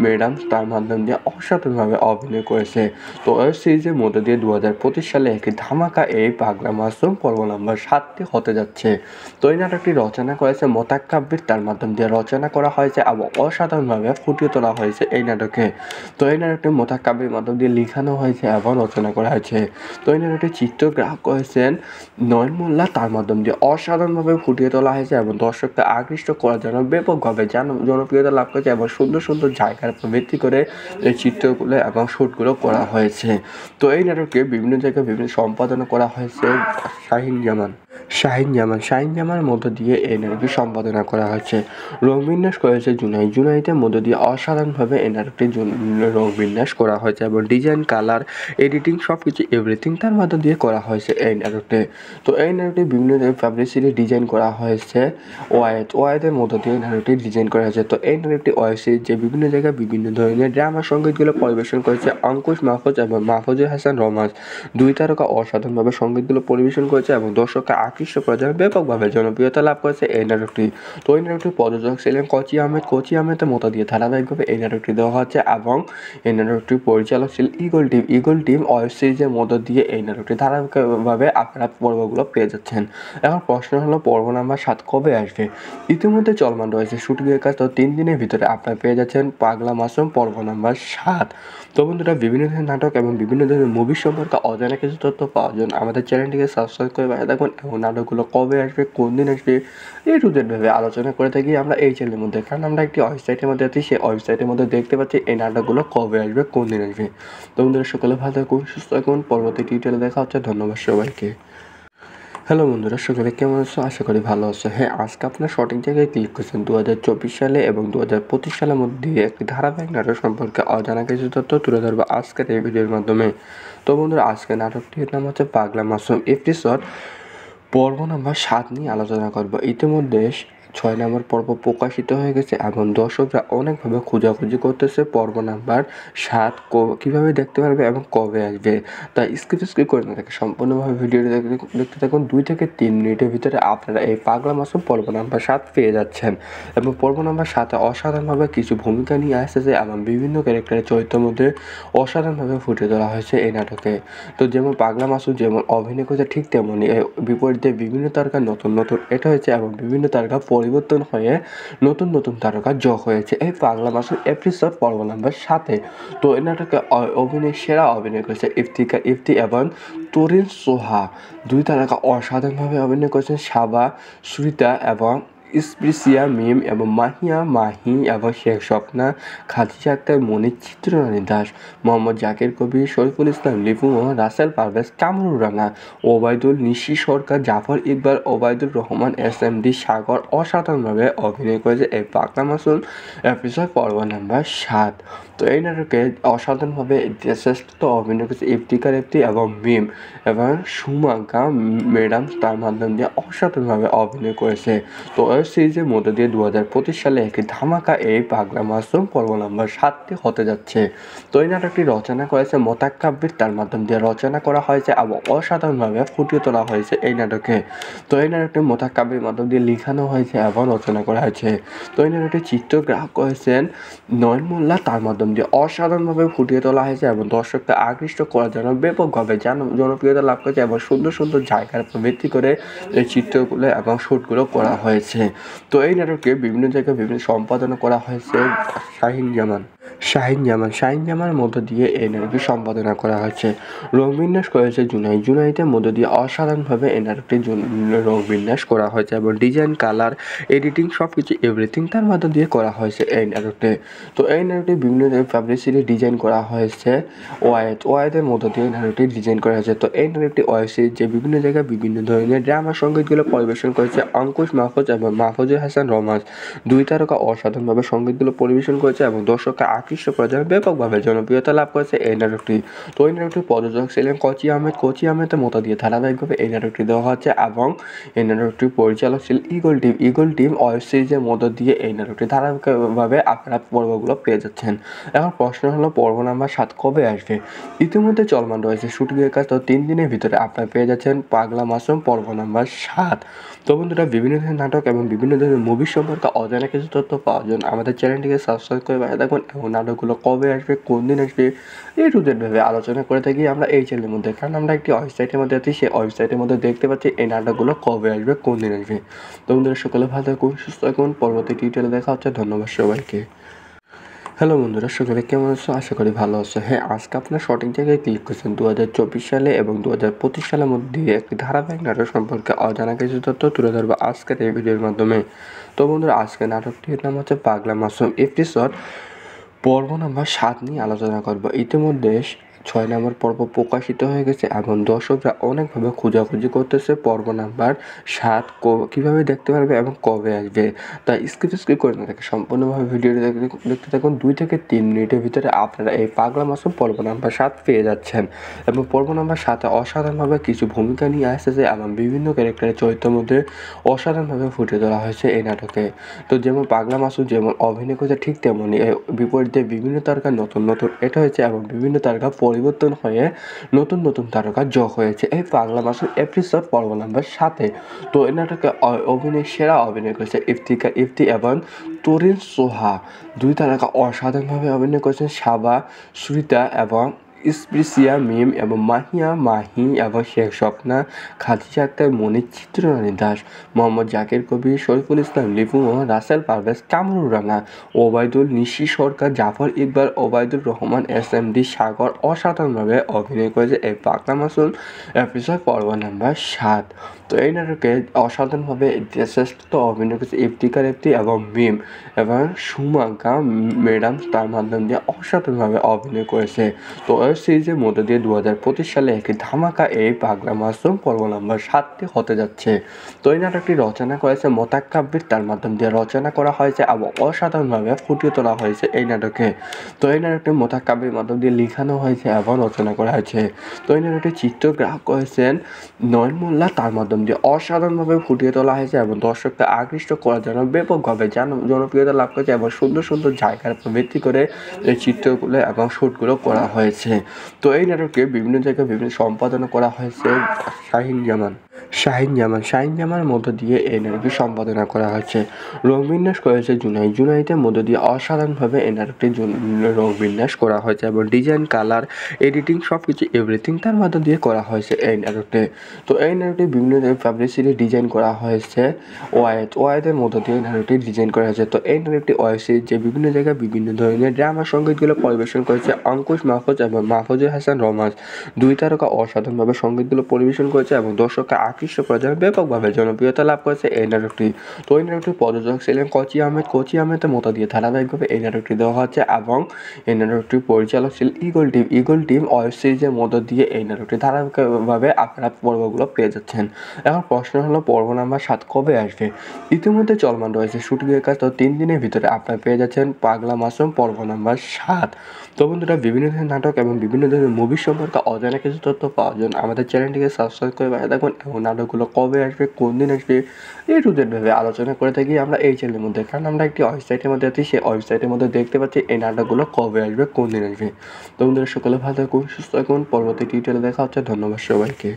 ম্যাডাম, তার মাধ্যম দিয়ে অসাধারণভাবে অভিনয় করেছে। তো ওয়েব সিরিজের মধ্যে দিয়ে 2025 সালে একটি ধামাকা এই পাগলা মাসুম পর্ব নাম্বার 7টি হতে যাচ্ছে। তো এই নাটকটি রচনা করেছে মোতাক্কাব্বির, তার মাধ্যম দিয়ে রচনা করা হয়েছে এবং অসাধারণভাবে ফুটিয়ে তোলা হয়েছে এই নাটকে। তো এই নাটকটি মোতাক্কাব্বির মাধ্যম দিয়ে লিখানো হয়েছে এবং রচনা করা হয়েছে। তো এই নাটকটি চিত্রগ্রাহক করেছেন নয়ন মোল্লা, তার মাধ্যম দিয়ে অসাধারণভাবে ফুটিয়ে তোলা হয়েছে এবং দর্শককে আকৃষ্ট করার জন্য ব্যাপকভাবে জনপ্রিয়তা লাভ করেছে এবং সুন্দর সুন্দর জায়গার উপর ভিত্তি করে এই চিত্রগুলো এবং শ্যুটগুলো করা হয়েছে। তো এই নাটককে বিভিন্ন জায়গায় বিভিন্ন সম্পাদনা করা হয়েছে শাহিন জামানের মধ্য দিয়ে এই নাটকটি সম্পাদনা করা হয়েছে। রং বিন্যাস করেছে জুনাইদের মধ্য দিয়ে অসাধারণভাবে এই নাটকটি রং বিন্যাস করা হয়েছে এবং ডিজাইন, কালার, এডিটিং সব কিছু এভরিথিং তার মধ্য দিয়ে করা হয়েছে এই নাটকটি। তো এই নাটকটি বিভিন্ন পাবলিসিটি ডিজাইন করা হয়েছে ওয়াইদের মধ্য দিয়ে নাটকটি ডিজাইন করা হয়েছে। তো এই নাটকটি ওয়েব সিরিজ যে বিভিন্ন জায়গায় বিভিন্ন ধরনের ড্রামা সঙ্গীতগুলো পরিবেশন করেছে অঙ্কুশ মাহফুজ এবং মাহফুজুল হাসান রোমান্স, দুই তারকা অসাধারণভাবে সঙ্গীতগুলো পরিবেশন করেছে এবং দর্শককে আকৃষ্ট করার জন্য ব্যাপকভাবে জনপ্রিয়তা লাভ করেছে এই নাটকটি। তো এই নাটকটির প্রযোজক ছিলেন কোচি আহমেদের মতো দিয়ে ধারাবাহিকভাবে এই নাটকটি দেওয়া হচ্ছে এবং এই নাটকটির পরিচালক ছিল ইগল টিম ওয়েব সিরিজের মধ্য দিয়ে এই নাটকটি ধারাবাহিকভাবে আপনারা পর্বগুলো পেয়ে যাচ্ছেন। এখন প্রশ্ন হলো পর্ব নাম্বার 7 কবে আসবে? ইতিমধ্যে চলমান রয়েছে শুটিংয়ের কাজ, তো 3 দিনের ভিতরে আপনারা পেয়ে যাচ্ছেন পাগলা মাসুম পর্ব নাম্বার 7। তো বন্ধুরা, বিভিন্ন ধরনের নাটক এবং বিভিন্ন ধরনের মুভি সম্পর্কে অজানা কিছু তথ্য পাওয়ার জন্য আমাদের চ্যানেলটিকে সাবস্ক্রাইব করে পাশে থাকুন এবং নাটকগুলো কবে আসবে, কোন দিন আসবে, এই টু জেড ভাবে আলোচনা করে থাকি আমরা এই চ্যানেলের মধ্যে। কারণ আমরা একটি ওয়েবসাইটের মধ্যে আছি, সেই ওয়েবসাইটের মধ্যে দেখতে পাচ্ছি এই নাটকগুলো কবে আসবে, কোন দিন আসবে। তো বন্ধুরা, সকলে ভালো থাকুন, সুস্থ থাকুন, পরবর্তী টিউটোরিয়ালে দেখা হচ্ছে। ধন্যবাদ সবাইকে। হ্যালো বন্ধুরা, সকলে কেমন আছো? আশা করি ভালো আছো। হ্যাঁ, আজকে আপনার সঠিক জায়গায় ক্লিক করছেন। 2024 সালে এবং 2025 সালের মধ্যে একটি ধারাবাহিক নাটক সম্পর্কে অজানা কিছু তথ্য তুলে ধরবো আজকের এই ভিডিওর মাধ্যমে। তো বন্ধুরা, আজকের নাটকটির নাম হচ্ছে পাগলা মাসুম এপিসোড পর্ব নাম্বার 7 নিয়ে আলোচনা করব। ইতিমধ্যে 6 নম্বর পর্ব প্রকাশিত হয়ে গেছে এবং দর্শকরা অনেকভাবে খোঁজাখুঁজি করতেছে পর্ব নাম্বার 7 কীভাবে দেখতে পারবে এবং কবে আসবে। তাই স্কিপ করে না থাকে সম্পূর্ণভাবে ভিডিওটি দেখতে থাকুন। 2 থেকে 3 মিনিটের ভিতরে আপনারা এই পাগলা মাসুম পর্ব নাম্বার 7 পেয়ে যাচ্ছেন। এবং পর্ব নাম্বার 7-এ অসাধারণভাবে কিছু ভূমিকা নিয়ে আসতেছে এবং বিভিন্ন ক্যারেক্টারের চরিত্রের মধ্যে অসাধারণভাবে ফুটে তোলা হয়েছে এই নাটকে। তো যেমন পাগলা মাসুম যেমন অভিনয় করেছে, ঠিক তেমনই বিপরীতে বিভিন্ন তারকা নতুন এটা হয়েছে এবং বিভিন্ন তারকা পরিবর্তন হয়ে নতুন তারকা যোগ হয়েছে এই পাগলা মাসুম এপিসোড পর্ব নাম্বার 7-এ। তো এই নাটকে সেরা অভিনয় করেছে ইফতি এবং তরিন সোহা, দুই তারকা অসাধারণভাবে অভিনয় করেছেন সাবা, সুরিতা এবং স্পৃশিয়া মিম এবং মাহিয়া মাহি এবং শেখ স্বপ্না, খাদিজা আক্তার, মনির, চিত্ররানী দাস, মোহাম্মদ জাকির কবির, শরীফুল ইসলাম লিপু, রাসেল পারভেজ, কামরুল রানা, ওবায়দুল, নিশি সরকার, জাফর ইকবাল, ওবায়দুর রহমান, SMD সাগর অসাধারণভাবে অভিনয় করেছে এই পাগলা মাসুম এপিসোড পর্ব নাম্বার 7। তো এই নাটকে অসাধারণভাবে শ্রেষ্ঠ অভিনয় করেছে ইফতিকার ইফতি এবং মিম এবং সুমাঙ্কা ম্যাডাম, তার মাধ্যম দিয়ে অসাধারণভাবে অভিনয় করেছে। তো ওয়েব সিরিজের মধ্যে দিয়ে 2025 সালে একটি ধামাকা এই পাগলা মাসুম পর্ব নাম্বার 7টি হতে যাচ্ছে। তো এই নাটকটি রচনা করেছে মোতাক্কাব্বির, তার মাধ্যম দিয়ে রচনা করা হয়েছে এবং অসাধারণভাবে ফুটিয়ে তোলা হয়েছে এই নাটকে। তো এই নাটকটি মোতাক্কাব্বির মাধ্যম দিয়ে লিখানো হয়েছে এবং রচনা করা হয়েছে। তো এই নাটকটি চিত্রগ্রাহক করেছেন নয়ন মোল্লা, তার মাধ্যম দিয়ে অসাধারণভাবে ফুটিয়ে তোলা হয়েছে এবং দর্শককে আকৃষ্ট করার জন্য ব্যাপকভাবে জনপ্রিয়তা লাভ করেছে এবং সুন্দর সুন্দর জায়গার উপর ভিত্তি করে এই চিত্রগুলো এবং শ্যুটগুলো করা হয়েছে। তো এই নাটককে বিভিন্ন জায়গায় বিভিন্ন সম্পাদনা করা হয়েছে শাহিন জামানের মধ্য দিয়ে এই নাটকটি সম্পাদনা করা হয়েছে। রং বিন্যাস করেছে জুনাইদের মধ্য দিয়ে অসাধারণভাবে এই নাটকটি রং বিন্যাস করা হয়েছে এবং ডিজাইন, কালার, এডিটিং সব কিছু এভরিথিং তার মধ্য দিয়ে করা হয়েছে এই নাটকটি। তো এই নাটকটি বিভিন্ন পাবলিসিটি ডিজাইন করা হয়েছে ওয়াইদের মধ্য দিয়ে নাটকটি ডিজাইন করা হয়েছে। তো এই নাটকটি ওয়েব সিরিজ যে বিভিন্ন জায়গায় বিভিন্ন ধরনের ড্রামা সঙ্গীতগুলো পরিবেশন করেছে অঙ্কুশ মাহফুজ এবং মাহফুজুল হাসান রোমান্স, দুই তারকা অসাধারণভাবে সঙ্গীতগুলো পরিবেশন করেছে এবং দর্শককে আকৃষ্ট করার জন্য ব্যাপকভাবে জনপ্রিয়তা লাভ করেছে এই নাটকটি। তো এই নাটকটির প্রযোজক ছিলেন কোচি আহমেদ। কোচি আহমেদের মতো দিয়ে ধারাবাহিকভাবে এই নাটকটি দেওয়া হচ্ছে এবং এই নাটকটির পরিচালক ছিল eagle team. Eagle team web সিরিজের মধ্য দিয়ে এই নাটকটি ধারাবাহিকভাবে আপনারা পর্বগুলো পেয়ে যাচ্ছেন। এখন প্রশ্ন হলো পর্ব নাম্বার 7 কবে আসবে? ইতিমধ্যে চলমান রয়েছে শুটিংয়ের কাজ, তো 3 দিনের ভিতরে আপনারা পেয়ে যাচ্ছেন পাগলা মাসুম পর্ব নাম্বার 7। তো বন্ধুরা, বিভিন্ন ধরনের নাটক এবং বিভিন্ন ধরনের মুভি সম্পর্কে অজানা কিছু তথ্য পাওয়ার জন্য আমাদের চ্যানেলটিকে সাবস্ক্রাইব করে পাশে থাকুন এবং নাটকগুলো কবে আসবে, কোন দিন আসবে, এই টু জেড ভাবে আলোচনা করে থাকি আমরা এই চ্যানেলের মধ্যে। কারণ আমরা একটি ওয়েবসাইটের মধ্যে আছি, সেই ওয়েবসাইটের মধ্যে দেখতে পাচ্ছি এই নাটকগুলো কবে আসবে, কোন দিন আসবে। তো বন্ধুরা, সকলে ভালো থাকুন, সুস্থ থাকুন, পরবর্তী টিউটোরিয়ালে দেখা হচ্ছে। ধন্যবাদ সবাইকে। হ্যালো বন্ধুরা, সকলে কেমন আছো? আশা করি ভালো আছো। হ্যাঁ, আজকে আপনার সঠিক জায়গায় ক্লিক করছেন। 2024 সালে এবং 2025 সালের মধ্যে একটি ধারাবাহিক নাটক সম্পর্কে অজানা কিছু তথ্য তুলে ধরবো আজকের এই ভিডিওর মাধ্যমে। তো বন্ধুরা, আজকের নাটকটির নাম হচ্ছে পাগলা মাসুম এপিসোড পর্ব নাম্বার 7 নিয়ে আলোচনা করব। ইতিমধ্যে 6 নম্বর পর্ব প্রকাশিত হয়ে গেছে এবং দর্শকরা অনেকভাবে খোঁজাখুঁজি করতেছে পর্ব নাম্বার 7 কীভাবে দেখতে পারবে এবং কবে আসবে। তাই স্কিপ করে না থাকে সম্পূর্ণভাবে ভিডিওটি দেখতে থাকুন। 2 থেকে 3 মিনিটের ভিতরে আপনারা এই পাগলা মাসুম পর্ব নাম্বার 7 পেয়ে যাচ্ছেন। এবং পর্ব নাম্বার 7-এ অসাধারণভাবে কিছু ভূমিকা নিয়ে আসতেছে এবং বিভিন্ন ক্যারেক্টারের চরিত্রের মধ্যে অসাধারণভাবে ফুটে তোলা হয়েছে এই নাটকে। তো যেমন পাগলা মাসুম যেমন অভিনয় করেছে, ঠিক তেমনই বিপরীতে বিভিন্ন তারকা নতুন এটা হয়েছে এবং বিভিন্ন তারকা পরিবর্তন হয়ে নতুন তারকা যোগ হয়েছে এই পাগলা মাসুম এপিসোড পর্ব নাম্বার 7-এ। তো এই নাটকে সেরা অভিনয় করেছে ইফতি এবং তরিন সোহা। 2 তারকা অসাধারণভাবে অভিনয় করেছেন। সাবা, সুরিতা এবং স্পৃশিয়া মিম এবং মাহি এবং শেখ স্বপ্না, খাদিজা আক্তার, মনির, চিত্ররানী দাস, মোহাম্মদ জাকির কবির, শরীফুল ইসলাম লিপু, রাসেল পারভেজ, কামরুল রানা, ওবায়দুল, নিশি সরকার, জাফর ইকবাল, ওবায়দুর রহমান, SMD সাগর অসাধারণভাবে অভিনয় করেছে এই পাগলা মাসুম এপিসোড পর্ব নাম্বার 7। তো এই নাটকে অসাধারণভাবে শ্রেষ্ঠ অভিনয় করেছে ইফতি এবং মিম এবং সুমাঙ্কা ম্যাডাম, তার মাধ্যম দিয়ে অসাধারণভাবে অভিনয় করেছে। তো ওয়েব সিরিজের মধ্যে দিয়ে 2025 সালে একটি ধামাকা এই পাগলা মাসুম পর্ব নাম্বার 7 হতে যাচ্ছে। তো এই নাটকটি রচনা করেছে মোতাক্কাব্বির, তার মাধ্যম দিয়ে রচনা করা হয়েছে এবং অসাধারণভাবে ফুটিয়ে তোলা হয়েছে এই নাটকে। তো এই নাটকটি মোতাক্কাব্বির মাধ্যম দিয়ে লিখানো হয়েছে এবং রচনা করা হয়েছে। তো এই নাটকটি চিত্রগ্রাহক করেছেন নয়ন মোল্লা, তার মাধ্যম দিয়ে অসাধারণভাবে ফুটিয়ে তোলা হয়েছে এবং দর্শককে আকৃষ্ট করার জন্য ব্যাপকভাবে জনপ্রিয়তা লাভ করেছে এবং সুন্দর জায়গার উপর ভিত্তি করে এই চিত্রগুলো এবং শ্যুটগুলো করা হয়েছে। তো এই নাটককে বিভিন্ন জায়গায় বিভিন্ন সম্পাদনা করা হয়েছে শাহিন জামানের মধ্য দিয়ে এই নাটকটি সম্পাদনা করা হয়েছে। রং বিন্যাস করেছে জুনাইদের মধ্য দিয়ে অসাধারণভাবে এই নাটকটি রং বিন্যাস করা হয়েছে এবং ডিজাইন, কালার, এডিটিং সব কিছু এভরিথিং তার মধ্য দিয়ে করা হয়েছে এই নাটকটি। তো এই নাটকটি বিভিন্ন পাবলিসিটি ডিজাইন করা হয়েছে ওয়াইদের মধ্য দিয়ে নাটকটি ডিজাইন করা হয়েছে। তো এই নাটকটি ওয়েব সিরিজ যে বিভিন্ন জায়গায় বিভিন্ন ধরনের ড্রামা সঙ্গীতগুলো পরিবেশন করেছে অঙ্কুশ মাহফুজ এবং মাহফুজুল হাসান রোমান্স। 2 তারকা অসাধারণভাবে সঙ্গীতগুলো পরিবেশন করেছে এবং দর্শককে আকৃষ্ট করার জন্য ব্যাপকভাবে জনপ্রিয়তা লাভ করেছে এই নাটকটি। তো এই নাটকটির প্রযোজক ছিলেন কোচি আহমেদের মতো দিয়ে ধারাবাহিকভাবে এই নাটকটি দেওয়া হচ্ছে এবং এই নাটকটির পরিচালক ছিল ইগল টিম ওয়েব সিরিজের মধ্য দিয়ে এই নাটকটি ধারাবাহিকভাবে আপনারা পর্বগুলো পেয়ে যাচ্ছেন। এখন প্রশ্ন হলো পর্ব নাম্বার 7 কবে আসবে? ইতিমধ্যে চলমান রয়েছে শুটিংয়ের কাজ, তো 3 দিনের ভিতরে আপনারা পেয়ে যাচ্ছেন পাগলা মাসুম পর্ব নাম্বার 7। তো বন্ধুরা, বিভিন্ন ধরনের নাটক এবং বিভিন্ন ধরনের মুভি সম্পর্কে অজানা কিছু তথ্য পাওয়ার জন্য আমাদের চ্যানেলটিকে সাবস্ক্রাইব করে পাশে থাকুন এবং নাটকগুলো কবে আসবে, কোন দিন আসবে, এই টু জেড ভাবে আলোচনা করে থাকি আমরা এই চ্যানেলের মধ্যে। কারণ আমরা একটি ওয়েবসাইটের মধ্যে আছি, সেই ওয়েবসাইটের মধ্যে দেখতে পাচ্ছি এই নাটকগুলো কবে আসবে, কোন দিন আসবে। তো বন্ধুরা, সকলে ভালো থাকুন, সুস্থ থাকুন, পরবর্তী টিউটোরিয়ালে দেখা হচ্ছে। ধন্যবাদ সবাইকে।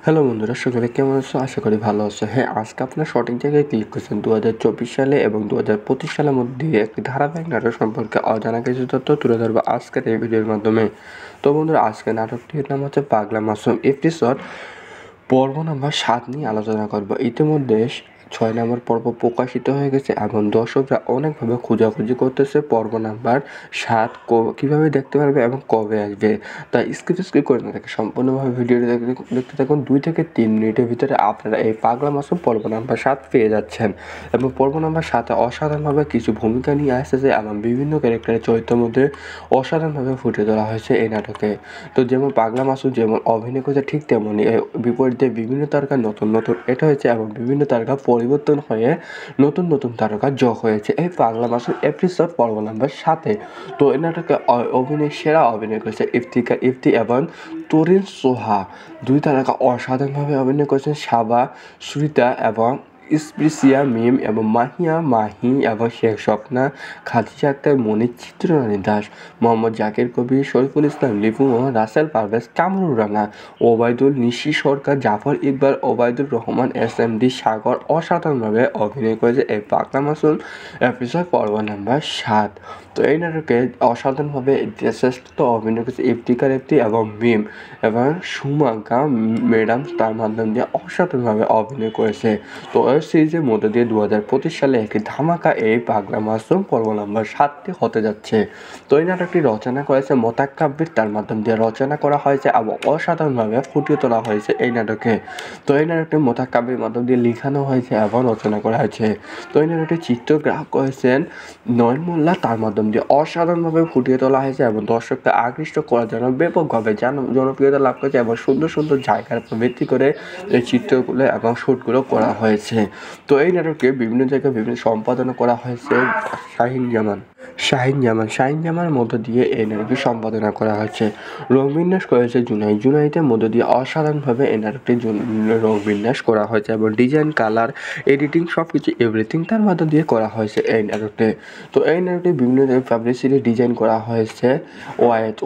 হ্যালো বন্ধুরা, সকলে কেমন আছো? আশা করি ভালো আছো। হ্যাঁ, আজকে আপনার সঠিক জায়গায় ক্লিক করছেন। 2024 সালে এবং 2025 সালের মধ্যে একটি ধারাবাহিক নাটক সম্পর্কে অজানা কিছু তথ্য তুলে ধরবো আজকের এই ভিডিওর মাধ্যমে। তো বন্ধুরা, আজকের নাটকটির নাম হচ্ছে পাগলা মাসুম এপিসোড পর্ব নাম্বার 7 নিয়ে আলোচনা করব। ইতিমধ্যে 6 নম্বর পর্ব প্রকাশিত হয়ে গেছে এবং দর্শকরা অনেকভাবে খোঁজাখুঁজি করতেছে পর্ব নাম্বার 7 কীভাবে দেখতে পারবে এবং কবে আসবে। তাই স্কিপ করে না থাকে সম্পূর্ণভাবে ভিডিওটি দেখতে থাকুন। 2 থেকে 3 মিনিটের ভিতরে আপনারা এই পাগলা মাসুম পর্ব নাম্বার 7 পেয়ে যাচ্ছেন। এবং পর্ব নাম্বার 7-এ অসাধারণভাবে কিছু ভূমিকা নিয়ে আসতেছে এবং বিভিন্ন ক্যারেক্টারের চরিত্রের মধ্যে অসাধারণভাবে ফুটে তোলা হয়েছে এই নাটকে। তো যেমন পাগলা মাসুম যেমন অভিনয় করেছে, ঠিক তেমনই বিপরীতে বিভিন্ন তারকা নতুন এটা হয়েছে এবং বিভিন্ন তারকা পরিবর্তন হয়ে নতুন নতুন তারকা যোগ হয়েছে এই পাগলা মাসুম এপিসোড পর্ব নাম্বার 7-এ। তো এই নাটকে সেরা অভিনয় করেছে ইফতি এবং তরিন সোহা। দুই তারকা অসাধারণভাবে অভিনয় করেছেন সাবা সুরিতা এবং স্পৃশিয়া মিম এবং মাহি এবং শেখ স্বপ্না, খাদিজা আক্তার মনি, চিত্ররানী দাস, মোহাম্মদ জাকির কবির, শরীফুল ইসলাম লিপু, রাসেল পারভেজ, কামরুল রানা, ওবায়দুল, নিশি সরকার, জাফর ইকবাল, ওবায়দুর রহমান, SMD সাগর অসাধারণভাবে অভিনয় করেছে এই পাগলা মাসুম এপিসোড পর্ব নাম্বার 7। তো এই নাটকে অসাধারণভাবে শ্রেষ্ঠ অভিনয় করেছে ইফতি এবং মিম এবং সুমাঙ্কা ম্যাডাম, তার মাধ্যমে দিয়ে অসাধারণভাবে অভিনয় করেছে। তো ওয়েব সিরিজের মধ্যে দিয়ে 2025 সালে একটি ধামাকা এই পাগলা মাসুম পর্ব নাম্বার 7 হতে যাচ্ছে। তো এই নাটকটি রচনা করেছে মোতাক্কাব্বির, তার মাধ্যম দিয়ে রচনা করা হয়েছে এবং অসাধারণভাবে ফুটিয়ে তোলা হয়েছে এই নাটকে। তো এই নাটকটি মোতাক্কাব্বির মাধ্যম দিয়ে লিখানো হয়েছে এবং রচনা করা হয়েছে। তো এই নাটকটি চিত্রগ্রাহক করেছেন নয়ন মোল্লা, তার মাধ্যম দিয়ে অসাধারণভাবে ফুটিয়ে তোলা হয়েছে এবং দর্শককে আকৃষ্ট করার জন্য ব্যাপকভাবে জনপ্রিয়তা লাভ করেছে এবং সুন্দর সুন্দর জায়গার উপর ভিত্তি করে এই চিত্রগুলো এবং শ্যুটগুলো করা হয়েছে। তো এই নাটকে বিভিন্ন জায়গায় বিভিন্ন সম্পাদনা করা হয়েছে শাহিন জামানের মধ্য দিয়ে এই নাটকটি সম্পাদনা করা হয়েছে। রং বিন্যাস করেছে জুনাইদের মধ্য দিয়ে অসাধারণভাবে এই নাটকটি রং বিন্যাস করা হয়েছে এবং ডিজাইন, কালার, এডিটিং সব কিছু এভরিথিং তার মধ্য দিয়ে করা হয়েছে এই নাটকটি। তো এই নাটকটি বিভিন্ন পাবলিসিটি ডিজাইন করা হয়েছে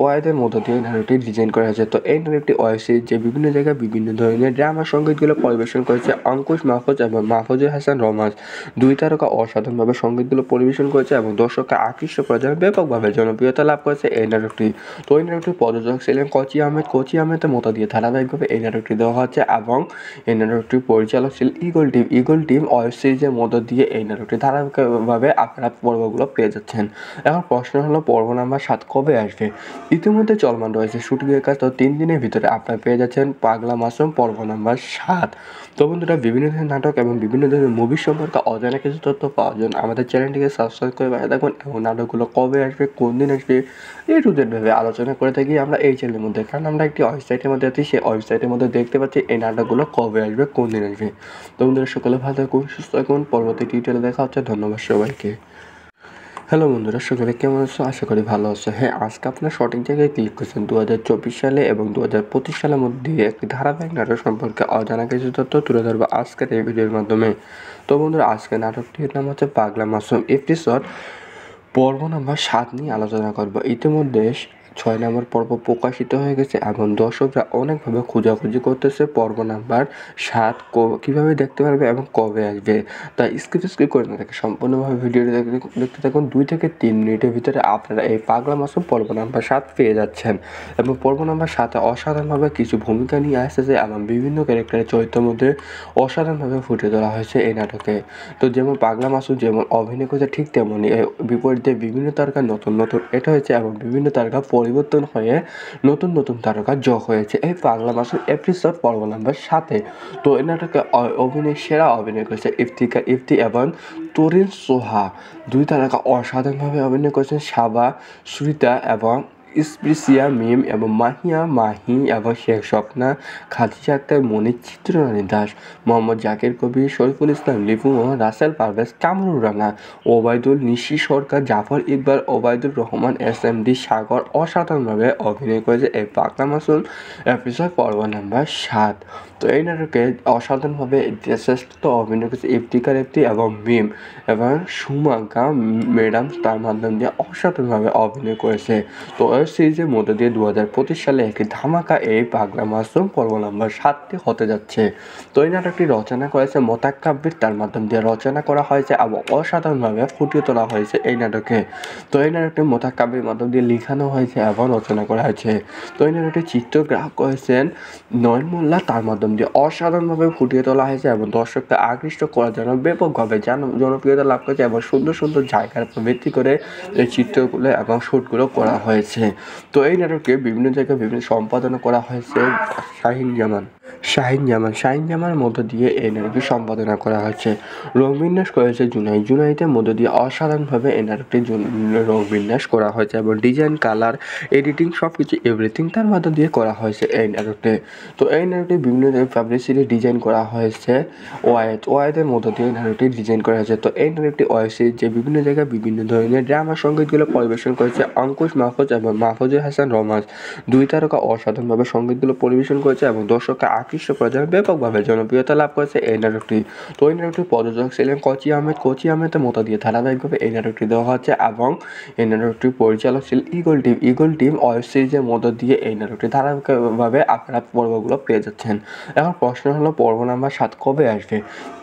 ওয়াইদের মধ্য দিয়ে নাটকটি ডিজাইন করা হয়েছে। তো এই নাটকটি ওয়েব সিরিজ যে বিভিন্ন জায়গায় বিভিন্ন ধরনের ড্রামা সঙ্গীতগুলো পরিবেশন করেছে অঙ্কুশ মাহফুজ এবং মাহফুজুর হাসান রোমান্স। দুই তারকা অসাধারণভাবে সঙ্গীতগুলো পরিবেশন করেছে এবং দর্শককে আকৃষ্ট করার জন্য ব্যাপকভাবে জনপ্রিয়তা লাভ করেছে এই নাটকটি। তো এই নাটকটির প্রযোজক ছিলেন কোচি আহমেদের মতো দিয়ে ধারাবাহিকভাবে এই নাটকটি দেওয়া হচ্ছে এবং এই নাটকটির পরিচালক ছিল ইগল টিম ওয়েব সিরিজের মধ্য দিয়ে এই নাটকটি ধারাবাহিকভাবে আপনারা পর্বগুলো পেয়ে যাচ্ছেন। এখন প্রশ্ন হলো পর্ব নাম্বার 7 কবে আসবে? ইতিমধ্যে চলমান রয়েছে শুটিংয়ের কাজ, তো 3 দিনের ভিতরে আপনারা পেয়ে যাচ্ছেন পাগলা মাসুম পর্ব নাম্বার 7। তো বন্ধুরা, বিভিন্ন ধরনের নাটক এবং বিভিন্ন ধরনের মুভি সম্পর্কে অজানা কিছু তথ্য পাওয়ার জন্য আমাদের চ্যানেলটিকে সাবস্ক্রাইব করে পাশে থাকুন এবং নাটকগুলো কবে আসবে, কোন দিন আসবে, এই টু জেড ভাবে আলোচনা করে থাকি আমরা এই চ্যানেলের মধ্যে। কারণ আমরা একটি ওয়েবসাইটের মধ্যে আছি, সেই ওয়েবসাইটের মধ্যে দেখতে পাচ্ছি এই নাটকগুলো কবে আসবে, কোন দিন আসবে। তো বন্ধুরা, সকলে ভালো থাকুন, সুস্থ থাকুন, পরবর্তী টিউটোরিয়ালে দেখা হচ্ছে। ধন্যবাদ সবাইকে। হ্যালো বন্ধুরা, সকলে কেমন আছো? আশা করি ভালো আছো। হ্যাঁ, আজকে আপনার সঠিক জায়গায় ক্লিক করছেন। 2024 সালে এবং 2025 সালের মধ্যে একটি ধারাবাহিক নাটক সম্পর্কে অজানা কিছু তথ্য তুলে ধরবো আজকের এই ভিডিওর মাধ্যমে। তো বন্ধুরা, আজকে নাটকটির নাম হচ্ছে পাগলা মাসুম এপিসোড পর্ব নাম্বার 7 নিয়ে আলোচনা করবো। ইতিমধ্যে 6 নম্বর পর্ব প্রকাশিত হয়ে গেছে এবং দর্শকরা অনেকভাবে খোঁজাখুঁজি করতেছে পর্ব নাম্বার 7 কীভাবে দেখতে পারবে এবং কবে আসবে। তাই স্কিপ করে না থাকে সম্পূর্ণভাবে ভিডিওটি দেখতে থাকুন। 2 থেকে 3 মিনিটের ভিতরে আপনারা এই পাগলা মাসুম পর্ব নাম্বার 7 পেয়ে যাচ্ছেন। এবং পর্ব নাম্বার 7-এ অসাধারণভাবে কিছু ভূমিকা নিয়ে আসতেছে এবং বিভিন্ন ক্যারেক্টারের চরিত্রের মধ্যে অসাধারণভাবে ফুটে তোলা হয়েছে এই নাটকে। তো যেমন পাগলা মাসুম যেমন অভিনয় করেছে, ঠিক তেমনই বিপরীতে বিভিন্ন তারকা নতুন এটা হয়েছে এবং বিভিন্ন তারকা পরিবর্তন হয়ে নতুন নতুন তারকা যোগ হয়েছে এই পাগলা মাসুম এপিসোড পর্ব নাম্বার 7-এ। তো এই নাটকে সেরা অভিনয় করেছে ইফতি এবং তরিন সোহা। দুই তারকা অসাধারণভাবে অভিনয় করেছেন সাবা সুরিতা এবং স্পৃশিয়া মিম এবং মাহি এবং শেখ স্বপ্না, খাদিজা আক্তার মনি, চিত্ররানী দাস, মোহাম্মদ জাকির কবির, শরীফুল ইসলাম লিপু, রাসেল পারভেজ, কামরুল রানা, ওবায়দুল, নিশি সরকার, জাফর ইকবাল, ওবায়দুর রহমান, SMD সাগর অসাধারণভাবে অভিনয় করেছে এই পাগলা মাসুম এপিসোড পর্ব নাম্বার 7। তো এই নাটকে অসাধারণভাবে শ্রেষ্ঠ অভিনয় করেছে ইফতি এবং মিম এবং সুমাঙ্কা ম্যাডাম, তার মাধ্যমে দিয়ে অসাধারণভাবে অভিনয় করেছে। তো ওয়েব সিরিজের মধ্যে দিয়ে 2025 সালে একটি ধামাকা এই পাগলা মাসুম পর্ব নাম্বার 7 হতে যাচ্ছে। তো এই নাটকটি রচনা করেছে মোতাক্কাব্বির, তার মাধ্যম দিয়ে রচনা করা হয়েছে এবং অসাধারণভাবে ফুটিয়ে তোলা হয়েছে এই নাটকে। তো এই নাটকটি মোতাক্কাব্বির মাধ্যম দিয়ে লিখানো হয়েছে এবং রচনা করা হয়েছে। তো এই নাটকটি চিত্রগ্রাহক করেছেন নয়ন মোল্লা, তার মাধ্যম দিয়ে অসাধারণভাবে ফুটিয়ে তোলা হয়েছে এবং দর্শককে আকৃষ্ট করার জন্য ব্যাপকভাবে জনপ্রিয়তা লাভ করেছে এবং সুন্দর সুন্দর জায়গার উপর ভিত্তি করে এই চিত্রগুলো এবং শ্যুটগুলো করা হয়েছে। তো এই নাটকে বিভিন্ন জায়গায় বিভিন্ন সম্পাদনা করা হয়েছে শাহিন জামান। শাহিন জামানের মধ্য দিয়ে এই নাটকটি সম্পাদনা করা হয়েছে। রং বিন্যাস করেছে জুনাইদের মধ্য দিয়ে অসাধারণভাবে এই নাটকটি রং বিন্যাস করা হয়েছে এবং ডিজাইন, কালার, এডিটিং সব কিছু এভরিথিং তার মধ্য দিয়ে করা হয়েছে এই নাটকটি। তো এই নাটকটি বিভিন্ন পাবলিসিটি ডিজাইন করা হয়েছে ওয়াইদের মধ্য দিয়ে এই নাটকটি ডিজাইন করা হয়েছে। তো এই নাটকটি ওয়াই সিরিজ যে বিভিন্ন জায়গায় বিভিন্ন ধরনের ড্রামা সঙ্গীতগুলো পরিবেশন করেছে অঙ্কুশ মাহফুজ এবং মাহফুজুর হাসান রোমান্স, দুই তারকা অসাধারণভাবে সঙ্গীতগুলো পরিবেশন করেছে এবং দর্শককে আকৃষ্ট করার জন্য ব্যাপকভাবে জনপ্রিয়তা লাভ করেছে এই নাটকটি। তো এই নাটকটির প্রযোজক ছিলেন কোচি আহমেদের মতো দিয়ে ধারাবাহিকভাবে এই নাটকটি দেওয়া হচ্ছে এবং এই নাটকটির পরিচালক ছিল ইগল টিম ওয়েব সিরিজের মধ্য দিয়ে এই নাটকটি ধারাবাহিকভাবে আপনারা পর্বগুলো পেয়ে যাচ্ছেন। এখন প্রশ্ন হলো পর্ব নাম্বার 7 কবে আসবে?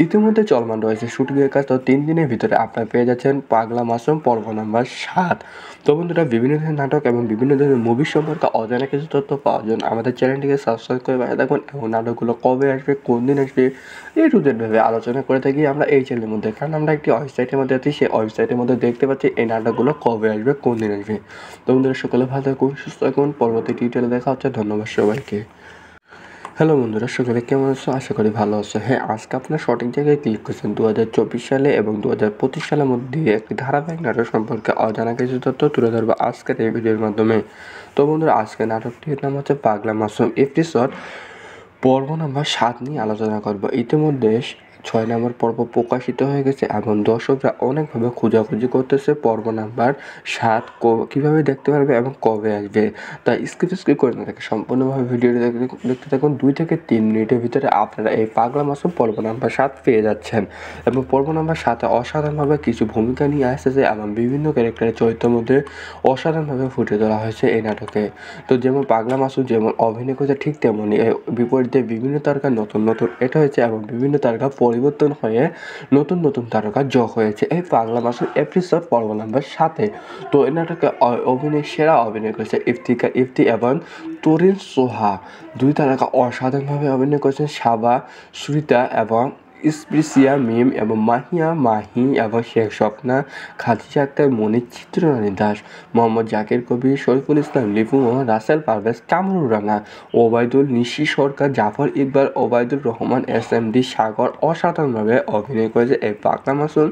ইতিমধ্যে চলমান রয়েছে শুটিংয়ের কাজ, তো 3 দিনের ভিতরে আপনারা পেয়ে যাচ্ছেন পাগলা মাসুম পর্ব নাম্বার 7। তো বন্ধুরা, বিভিন্ন ধরনের নাটক এবং বিভিন্ন ধরনের মুভি সম্পর্কে অজানা কিছু তথ্য পাওয়ার জন্য আমাদের চ্যানেলটিকে সাবস্ক্রাইব করে পাশে থাকুন এবং নাটকগুলো কবে আসবে, কোন দিন আসবে, এ টু জেড ভাবে আলোচনা করে থাকি আমরা এই চ্যানেলের মধ্যে। কারণ আমরা একটি ওয়েবসাইটের মধ্যে আছি, সেই ওয়েবসাইটের মধ্যে দেখতে পাচ্ছি এই নাটকগুলো কবে আসবে, কোন দিন আসবে। তো বন্ধুরা, সকলে ভালো থাকুন, সুস্থ থাকুন, পরবর্তী টিউটোরিয়ালে দেখা হচ্ছে। ধন্যবাদ সবাইকে। হ্যালো বন্ধুরা, সকলে কেমন আছো? আশা করি ভালো আছো। হ্যাঁ, আজকে আপনার সঠিক জায়গায় ক্লিক করছেন। 2024 সালে এবং 2025 সালের মধ্যে একটি ধারাবাহিক নাটক সম্পর্কে অজানা কিছু তথ্য তুলে ধরবো আজকের এই ভিডিওর মাধ্যমে। তো বন্ধুরা, আজকে নাটকটির নাম হচ্ছে পাগলা মাসুম এপিসোড পর্ব নাম্বার 7 নিয়ে আলোচনা করব। ইতিমধ্যে 6 নম্বর পর্ব প্রকাশিত হয়ে গেছে এবং দর্শকরা অনেকভাবে খোঁজাখুঁজি করতেছে পর্ব নাম্বার 7 কীভাবে দেখতে পারবে এবং কবে আসবে। তাই স্কিপ করে না থাকে সম্পূর্ণভাবে ভিডিওটি দেখতে থাকুন। 2 থেকে 3 মিনিটের ভিতরে আপনারা এই পাগলা মাসুম পর্ব নাম্বার 7 পেয়ে যাচ্ছেন এবং পর্ব নাম্বার 7 অসাধারণভাবে কিছু ভূমিকা নিয়ে আসতেছে এবং বিভিন্ন ক্যারেক্টারের চরিত্রের মধ্যে অসাধারণভাবে ফুটে তোলা হয়েছে এই নাটকে। তো যেমন পাগলা মাসুম যেমন অভিনয় করেছে, ঠিক তেমনই বিপরীতে বিভিন্ন তারকা নতুন এটা হয়েছে এবং বিভিন্ন তারকা পরিবর্তন হয়ে নতুন তারকা যোগ হয়েছে এই পাগলা মাসুম এপিসোড পর্ব নাম্বার 7-এ। তো এই নাটকে সেরা অভিনয় করেছে ইফতি এবং তরিন সোহা, 2 তারকা অসাধারণভাবে অভিনয় করেছেন। সাবা, সুরিতা এবং স্পৃশিয়া মিম এবং মাহি এবং শেখ স্বপ্না, খাদিজা আক্তার মনির, চিত্ররানী দাস, মোহাম্মদ জাকির কবির, শরীফুল ইসলাম লিপু, রাসেল পারভেজ, কামরুল রানা, ওবায়দুল, নিশি সরকার, জাফর ইকবাল, ওবায়দুর রহমান, SMD সাগর অসাধারণভাবে অভিনয় করেছে এই পাগলা মাসুম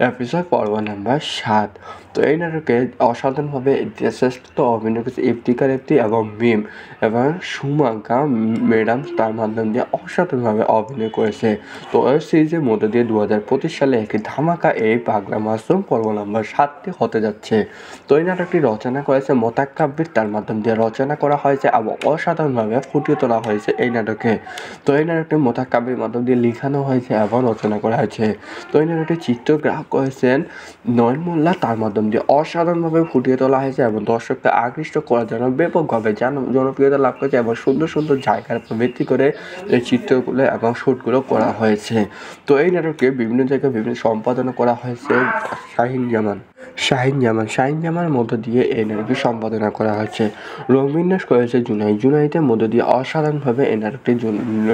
এপিসোড পর্ব নাম্বার 7। তো এই নাটকে অসাধারণভাবে শ্রেষ্ঠ অভিনয় করেছে ইফতি এবং মিম এবং সুমাঙ্কা ম্যাডাম, তার মাধ্যম দিয়ে অসাধারণভাবে অভিনয় করেছে। তো ওয়েব সিরিজের মধ্যে দিয়ে 2025 সালে একটি ধামাকা এই পাগলা মাসুম পর্ব নাম্বার 7 হতে যাচ্ছে। তো এই নাটকটি রচনা করেছে মোতাক্কাব্বির, তার মাধ্যম দিয়ে রচনা করা হয়েছে এবং অসাধারণভাবে ফুটিয়ে তোলা হয়েছে এই নাটকে। তো এই নাটকটি মোতাক্কাব্বির মাধ্যম দিয়ে লিখানো হয়েছে এবং রচনা করা হয়েছে। তো এই নাটকটি চিত্রগ্রাহক করেছেন নয়ন মোল্লা, তার মাধ্যম দিয়ে অসাধারণভাবে ফুটিয়ে তোলা হয়েছে এবং দর্শককে আকৃষ্ট করার জন্য ব্যাপকভাবে জনপ্রিয়তা লাভ করেছে এবং সুন্দর জায়গার উপর ভিত্তি করে এই চিত্রগুলো এবং শ্যুটগুলো করা হয়েছে। তো এই নাটকে বিভিন্ন জায়গায় বিভিন্ন সম্পাদনা করা হয়েছে শাহিন জামানের মধ্য দিয়ে এই নাটকটি সম্পাদনা করা হয়েছে। রং বিন্যাস করেছে জুনাইদের মধ্য দিয়ে অসাধারণভাবে এই নাটকটি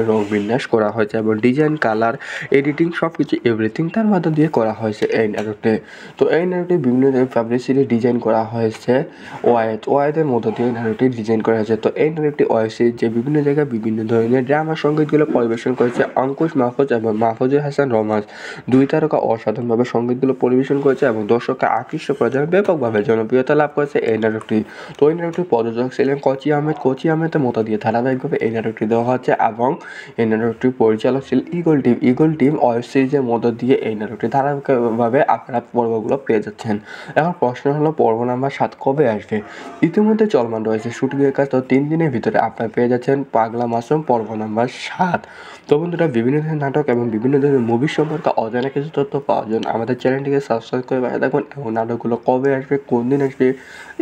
রং বিন্যাস করা হয়েছে এবং ডিজাইন, কালার, এডিটিং সব কিছু এভরিথিং তার মধ্য দিয়ে করা হয়েছে এই নাটকটি। তো এই নাটকটি বিভিন্ন পাবলিসিটি ডিজাইন করা হয়েছে ওয়াইদের মধ্য দিয়ে এই নাটকটি ডিজাইন করা হয়েছে। তো এই নাটকটি ওয়েব সিরিজ যে বিভিন্ন জায়গায় বিভিন্ন ধরনের ড্রামা সঙ্গীতগুলো পরিবেশন করেছে অঙ্কুশ মাহফুজ এবং মাহফুজুর হাসান রোমান্স, 2 তারকা অসাধারণভাবে সঙ্গীতগুলো পরিবেশন করেছে এবং দর্শককে আকৃষ্ট করার জন্য ব্যাপকভাবে জনপ্রিয়তা লাভ করেছে এই নাটকটি। তো এই নাটকটির প্রযোজক ছিলেন কোচি আহমেদের মতো দিয়ে ধারাবাহিকভাবে এই নাটকটি দেওয়া হচ্ছে এবং এই নাটকটির পরিচালক ছিল ইগল টিম ওয়েব সিরিজের মধ্য দিয়ে এই নাটকটি ধারাবাহিকভাবে আপনারা পর্বগুলো পেয়ে যাচ্ছেন। এখন প্রশ্ন হলো পর্ব নাম্বার 7 কবে আসবে? ইতিমধ্যে চলমান রয়েছে শুটিংয়ের কাজ, তো 3 দিনের ভিতরে আপনারা পেয়ে যাচ্ছেন পাগলা মাসুম পর্ব নাম্বার 7। তো বন্ধুরা, বিভিন্ন ধরনের নাটক এবং বিভিন্ন ধরনের মুভি সম্পর্কে অজানা কিছু তথ্য পাওয়ার জন্য আমাদের চ্যানেলটিকে সাবস্ক্রাইব করে পাশে থাকুন এবং নাটকগুলো কবে আসবে, কোন দিন আসবে,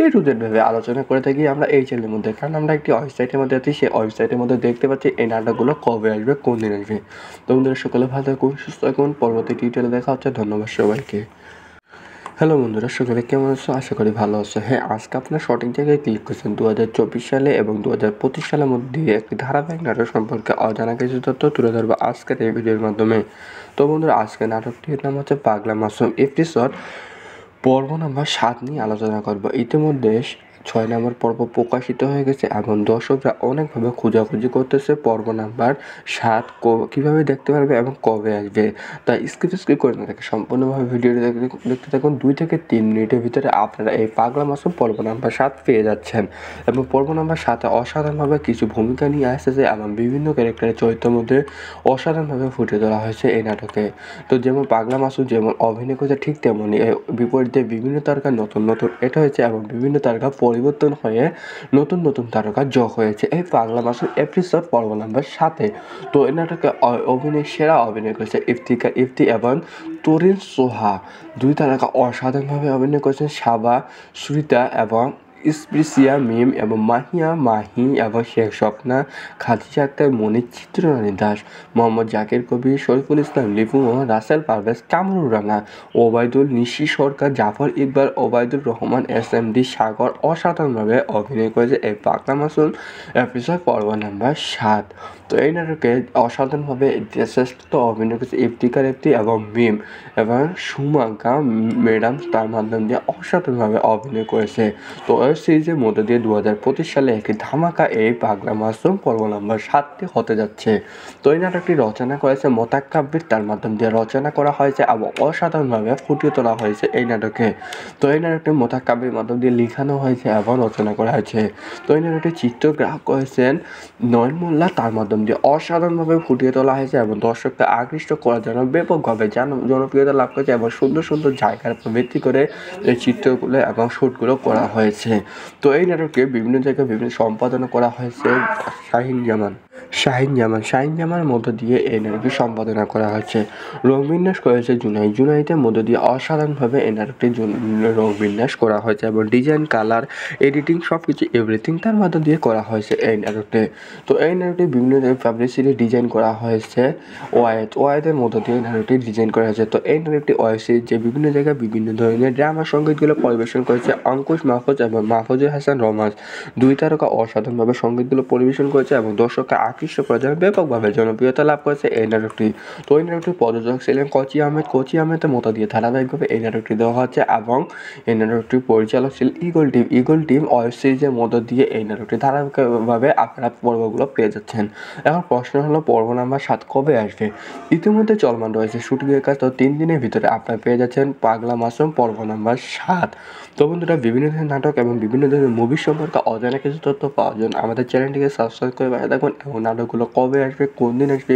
এ টু জেড ভাবে আলোচনা করে থাকি আমরা এই চ্যানেলের মধ্যে। কারণ আমরা একটি ওয়েবসাইটের মধ্যে আছি, সেই ওয়েবসাইটের মধ্যে দেখতে পাচ্ছি এই নাটকগুলো কবে আসবে, কোন দিন আসবে। তো বন্ধুরা, সকলে ভালো থাকুন, সুস্থ থাকুন, পরবর্তী টিউটোরিয়ালে দেখা হচ্ছে। ধন্যবাদ সবাইকে। হ্যালো বন্ধুরা, সকলে কেমন আছো? আশা করি ভালো আছো। হ্যাঁ, আজকে আপনার সঠিক জায়গায় ক্লিক করছেন। 2024 সালে এবং 2025 সালের মধ্যে একটি ধারাবাহিক নাটক সম্পর্কে অজানা কিছু তথ্য তুলে ধরবো আজকের এই ভিডিওর মাধ্যমে। তো বন্ধুরা, আজকে নাটকটির নাম হচ্ছে পাগলা মাসুম এপিসোড পর্ব নাম্বার 7 নিয়ে আলোচনা করব। ইতিমধ্যে 6 নম্বর পর্ব প্রকাশিত হয়ে গেছে এবং দর্শকরা অনেকভাবে খোঁজাখুঁজি করতেছে পর্ব নাম্বার 7 কীভাবে দেখতে পারবে এবং কবে আসবে। তাই স্কিপ করে না থাকে সম্পূর্ণভাবে ভিডিওটি দেখতে থাকুন। 2 থেকে 3 মিনিটের ভিতরে আপনারা এই পাগলা মাসুম পর্ব নাম্বার 7 পেয়ে যাচ্ছেন এবং পর্ব নাম্বার 7 অসাধারণভাবে কিছু ভূমিকা নিয়ে আসতেছে এবং বিভিন্ন ক্যারেক্টারের চরিত্রের মধ্যে অসাধারণভাবে ফুটে তোলা হয়েছে এই নাটকে। তো যেমন পাগলা মাসুম যেমন অভিনয় করেছে ঠিক তেমনই বিপরীতে বিভিন্ন তারকা নতুন এটা হয়েছে এবং বিভিন্ন তারকা পরিবর্তন হয়ে নতুন তারকা যোগ হয়েছে এই পাগলা মাসুম এপিসোড পর্ব নাম্বার 7-এ। তো এই নাটকে সেরা অভিনয় করেছে ইফতি এবং তরিন সোহা। 2 তারকা অসাধারণভাবে অভিনয় করেছেন সাবা সুরিতা এবং স্পৃশিয়া মিম এবং মাহি এবং শেখ স্বপ্না, খাদিজা আক্তার, মনির, চিত্ররানী দাস, মোহাম্মদ জাকির কবির, শরীফুল ইসলাম লিপু, রাসেল পারভেজ, কামরুল রানা, ওবায়দুল, নিশি সরকার, জাফর ইকবাল, ওবায়দুর রহমান, SMD সাগর অসাধারণভাবে অভিনয় করেছে এই পাগলা মাসুম এপিসোড পর্ব নাম্বার 7। তো এই নাটকে অসাধারণভাবে শ্রেষ্ঠ অভিনয় করেছে ইফতিকার এবং মিম এবং সুমাঙ্কা ম্যাডাম তার মাধ্যম দিয়ে অসাধারণভাবে অভিনয় করেছে। তো ওয়েব সিরিজের মধ্যে দিয়ে 2025 সালে একটি ধামাকা এই পাগলা মাসুম পর্ব নাম্বার 7 হতে যাচ্ছে। তো এই নাটকটি রচনা করেছে মোতাক্কাব্বির, তার মাধ্যম দিয়ে রচনা করা হয়েছে এবং অসাধারণভাবে ফুটিয়ে তোলা হয়েছে এই নাটকে। তো এই নাটকটি মোতাক্কাব্বির মাধ্যম দিয়ে লিখানো হয়েছে এবং রচনা করা হয়েছে। তো এই নাটকটি চিত্রগ্রাহক করেছেন নয়ন মোল্লা, তার মাধ্যম দিয়ে অসাধারণভাবে ফুটিয়ে তোলা হয়েছে এবং দর্শককে আকৃষ্ট করার জন্য ব্যাপকভাবে জনপ্রিয়তা লাভ করেছে এবং সুন্দর জায়গার উপর ভিত্তি করে এই চিত্রগুলো এবং শ্যুটগুলো করা হয়েছে। তো এই নাটকে বিভিন্ন জায়গায় বিভিন্ন সম্পাদনা করা হয়েছে শাহিন জামানের মধ্য দিয়ে এই নাটকটি সম্পাদনা করা হয়েছে। রং বিন্যাস করেছে জুনাইদের মধ্য দিয়ে অসাধারণভাবে এই নাটকটি রং বিন্যাস করা হয়েছে এবং ডিজাইন, কালার, এডিটিং সব কিছু এভরিথিং তার মধ্য দিয়ে করা হয়েছে এই নাটকটি। তো এই নাটকটি বিভিন্ন পাবলিসিটি ডিজাইন করা হয়েছে ওয়াইদের মধ্য দিয়ে এই নাটকটি ডিজাইন করা হয়েছে। তো এই নাটকটি ওয়েব সিরিজ যে বিভিন্ন জায়গায় বিভিন্ন ধরনের ড্রামা সঙ্গীতগুলো পরিবেশন করেছে অঙ্কুশ মাহফুজ এবং মাহফুজুর হাসান রোমান্স। 2 তারকা অসাধারণভাবে সঙ্গীতগুলো পরিবেশন করেছে এবং দর্শককে আকৃষ্ট করার জন্য ব্যাপকভাবে জনপ্রিয়তা লাভ করেছে এই নাটকটি। তো এই নাটকটির প্রযোজক ছিলেন কোচি আহমেদের মতো দিয়ে ধারাবাহিকভাবে এই নাটকটি দেওয়া হচ্ছে এবং এই নাটকটির পরিচালক ছিলেন ইগল টিম ওয়েব সিরিজের মধ্য দিয়ে এই নাটকটি ধারাবাহিকভাবে আপনারা পর্বগুলো পেয়ে যাচ্ছেন। এখন প্রশ্ন হলো পর্ব নাম্বার 7 কবে আসবে? ইতিমধ্যে চলমান রয়েছে শুটিংয়ের কাজ। তো 3 দিনের ভিতরে আপনারা পেয়ে যাচ্ছেন পাগলা মাসুম পর্ব নাম্বার 7। তো বন্ধুরা বিভিন্ন ধরনের নাটক এবং বিভিন্ন ধরনের মুভি সম্পর্কে অজানা কিছু তথ্য পাওয়ার জন্য আমাদের চ্যানেলটিকে সাবস্ক্রাইব করে পাশে থাকবেন এবং নাটকগুলো কবে আসবে, কোন দিন আসবে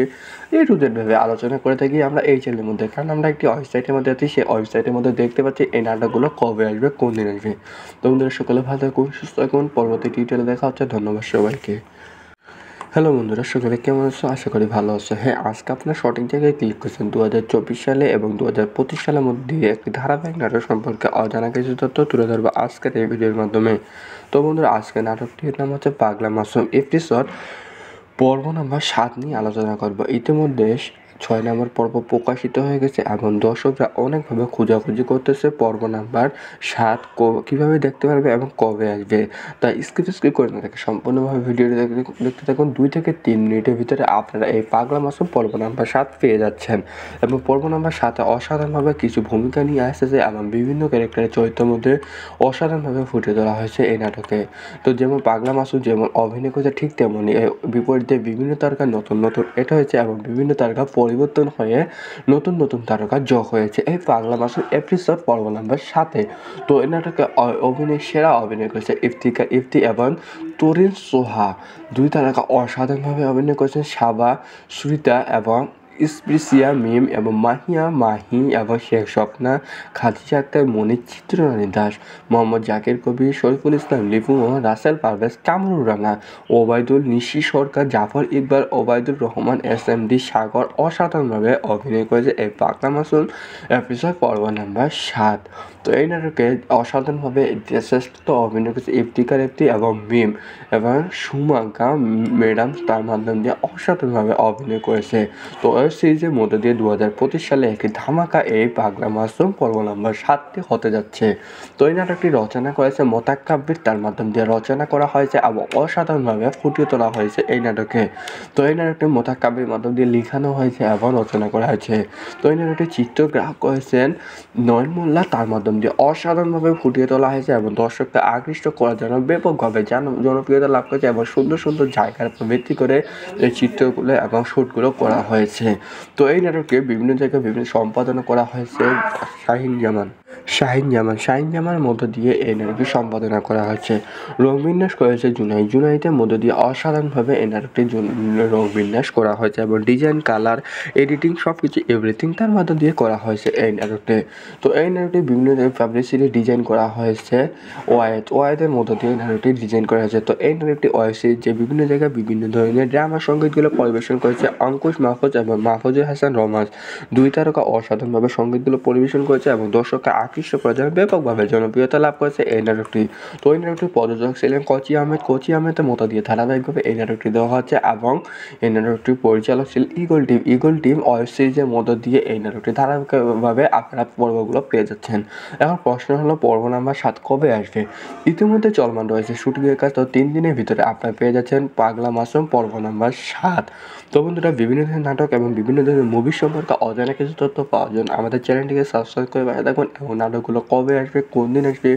ভেবে আলোচনা করে থাকি আমরা এই চ্যানেলের মধ্যে। কারণ আমরা একটি ওয়েবসাইটের মধ্যে আছি, সেই ওয়েবসাইটের মধ্যে দেখতে পাচ্ছি এই নাটকগুলো কবে আসবে, কোন দিন আসবে। তো বন্ধুরা সকলে ভালো থাকুন, সুস্থ থাকুন, পরবর্তী টিউটোরিয়ালে দেখা হচ্ছে। ধন্যবাদ সবাইকে। হ্যালো বন্ধুরা, সকলে কেমন আছো? আশা করি ভালো আছো। হ্যাঁ, আজকে আপনার সঠিক জায়গায় ক্লিক করছেন। 2024 সালে এবং 2025 সালের মধ্যে একটি ধারাবাহিক নাটক সম্পর্কে অজানা কিছু তথ্য তুলে ধরবো আজকের এই ভিডিওর মাধ্যমে। তো বন্ধুরা, আজকে নাটকটির নাম হচ্ছে পাগলা মাসুম এপিসোড পর্ব নাম্বার 7 নিয়ে আলোচনা করবো। ইতিমধ্যে 6 নম্বর পর্ব প্রকাশিত হয়ে গেছে এবং দর্শকরা অনেকভাবে খোঁজাখুঁজি করতেছে পর্ব নাম্বার 7 কীভাবে দেখতে পারবে এবং কবে আসবে। তাই স্কিপ করে না থাকে সম্পূর্ণভাবে ভিডিওটি দেখতে থাকুন। 2 থেকে 3 মিনিটের ভিতরে আপনারা এই পাগলা মাসুম পর্ব নাম্বার 7 পেয়ে যাচ্ছেন এবং পর্ব নাম্বার 7 অসাধারণভাবে কিছু ভূমিকা নিয়ে আসতেছে এবং বিভিন্ন ক্যারেক্টারের চরিত্রের মধ্যে অসাধারণভাবে ফুটে তোলা হয়েছে এই নাটকে। তো যেমন পাগলা মাসুম যেমন অভিনয় করেছে ঠিক তেমনই বিপরীতে বিভিন্ন তারকা নতুন এটা হয়েছে এবং বিভিন্ন তারকা পরিবর্তন হয়ে নতুন তারকা যোগ হয়েছে এই পাগলা মাসুম এপিসোড পর্ব নাম্বার 7-এ। তো এই নাটকে সেরা অভিনয় করেছে ইফতি এবং তরিন সোহা। 2 তারকা অসাধারণভাবে অভিনয় করেছেন সাবা সুরিতা এবং স্পৃশিয়া মিম এবং মাহি এবং শেখ স্বপ্না, খাদিজা আক্তার, মনির, চিত্ররানী দাস, মোহাম্মদ জাকির কবির, শরীফুল ইসলাম লিপু, রাসেল পারভেজ, কামরুল রানা, ওবায়দুল, নিশি সরকার, জাফর ইকবাল, ওবায়দুর রহমান, SMD সাগর অসাধারণভাবে অভিনয় করেছে এই পাগলা মাসুম এপিসোড পর্ব নাম্বার 7। তো এই নাটকে অসাধারণভাবে শ্রেষ্ঠ অভিনয় করেছে ইফতিকার এবং মিম এবং সুমাঙ্কা ম্যাডাম তার মাধ্যম দিয়ে অসাধারণভাবে অভিনয় করেছে। তো ওয়েব সিরিজের মধ্য দিয়ে 2025 সালে একটি ধামাকা এই পাগলা মাসুম পর্ব নম্বর 7টি হতে যাচ্ছে। তো এই নাটকটি রচনা করেছে মোতাক্কাব্বির, তার মাধ্যম দিয়ে রচনা করা হয়েছে এবং অসাধারণভাবে ফুটিয়ে তোলা হয়েছে এই নাটকে। তো এই নাটকটি মোতাক্কাব্বির মাধ্যম দিয়ে লিখানো হয়েছে এবং রচনা করা হয়েছে। তো এই নাটকটি চিত্রগ্রাহক করেছেন নয়ন মোল্লা, তার মাধ্যম দিয়ে অসাধারণভাবে ফুটিয়ে তোলা হয়েছে এবং দর্শককে আকৃষ্ট করার জন্য ব্যাপকভাবে জনপ্রিয়তা লাভ করেছে এবং সুন্দর সুন্দর জায়গার উপর ভিত্তি করে এই চিত্রগুলো এবং শ্যুটগুলো করা হয়েছে। তো এই নাটককে বিভিন্ন জায়গায় বিভিন্ন সম্পাদনা করা হয়েছে শাহিন জামানের মধ্য দিয়ে এই নাটকটি সম্পাদনা করা হয়েছে। রং বিন্যাস করেছে জুনাইদের মধ্য দিয়ে অসাধারণভাবে এই নাটকটি রং বিন্যাস করা হয়েছে এবং ডিজাইন, কালার, এডিটিং সবকিছু এভরিথিং তার মধ্য দিয়ে করা হয়েছে এই নাটকটি। তো এই নাটকটি বিভিন্ন পাবলিসিটি ডিজাইন করা হয়েছে ওয়াইদের মধ্য দিয়ে এই নাটকটি ডিজাইন করা হয়েছে। তো এই নাটকটি ওয়েব সিরিজ যে বিভিন্ন জায়গায় বিভিন্ন ধরনের ড্রামা সঙ্গীতগুলো পরিবেশন করেছে অঙ্কুশ মাহফুজ এবং মাহফুজুর হাসান রোমান্স, দুই তারকা অসাধারণভাবে সঙ্গীতগুলো পরিবেশন করেছে এবং দর্শককে আকৃষ্ট করার জন্য ব্যাপকভাবে জনপ্রিয়তা লাভ করেছে এই নাটকটি। তো এই নাটকটির প্রযোজক ছিলেন কোচি আহমেদের মতো দিয়ে ধারাবাহিকভাবে এই নাটকটি দেওয়া হচ্ছে এবং এই নাটকটির পরিচালক ছিল ইগল টিম ওয়েব সিরিজের মধ্য দিয়ে এই নাটকটি ধারাবাহিকভাবে আপনারা পর্বগুলো পেয়ে যাচ্ছেন। এখন প্রশ্ন হলো পর্ব নাম্বার 7 কবে আসবে? ইতিমধ্যে চলমান রয়েছে শুটিংয়ের কাজ, তো 3 দিনের ভিতরে আপনারা পেয়ে যাচ্ছেন পাগলা মাসুম পর্ব নাম্বার 7। তো বন্ধুরা, বিভিন্ন ধরনের নাটক এবং বিভিন্ন ধরনের মুভি সম্পর্কে অজানা কিছু তথ্য পাওয়ার জন্য আমাদের চ্যানেলটিকে সাবস্ক্রাইব করে পাশে থাকুন এবং নাটকগুলো কবে আসবে, কোন দিন আসবে,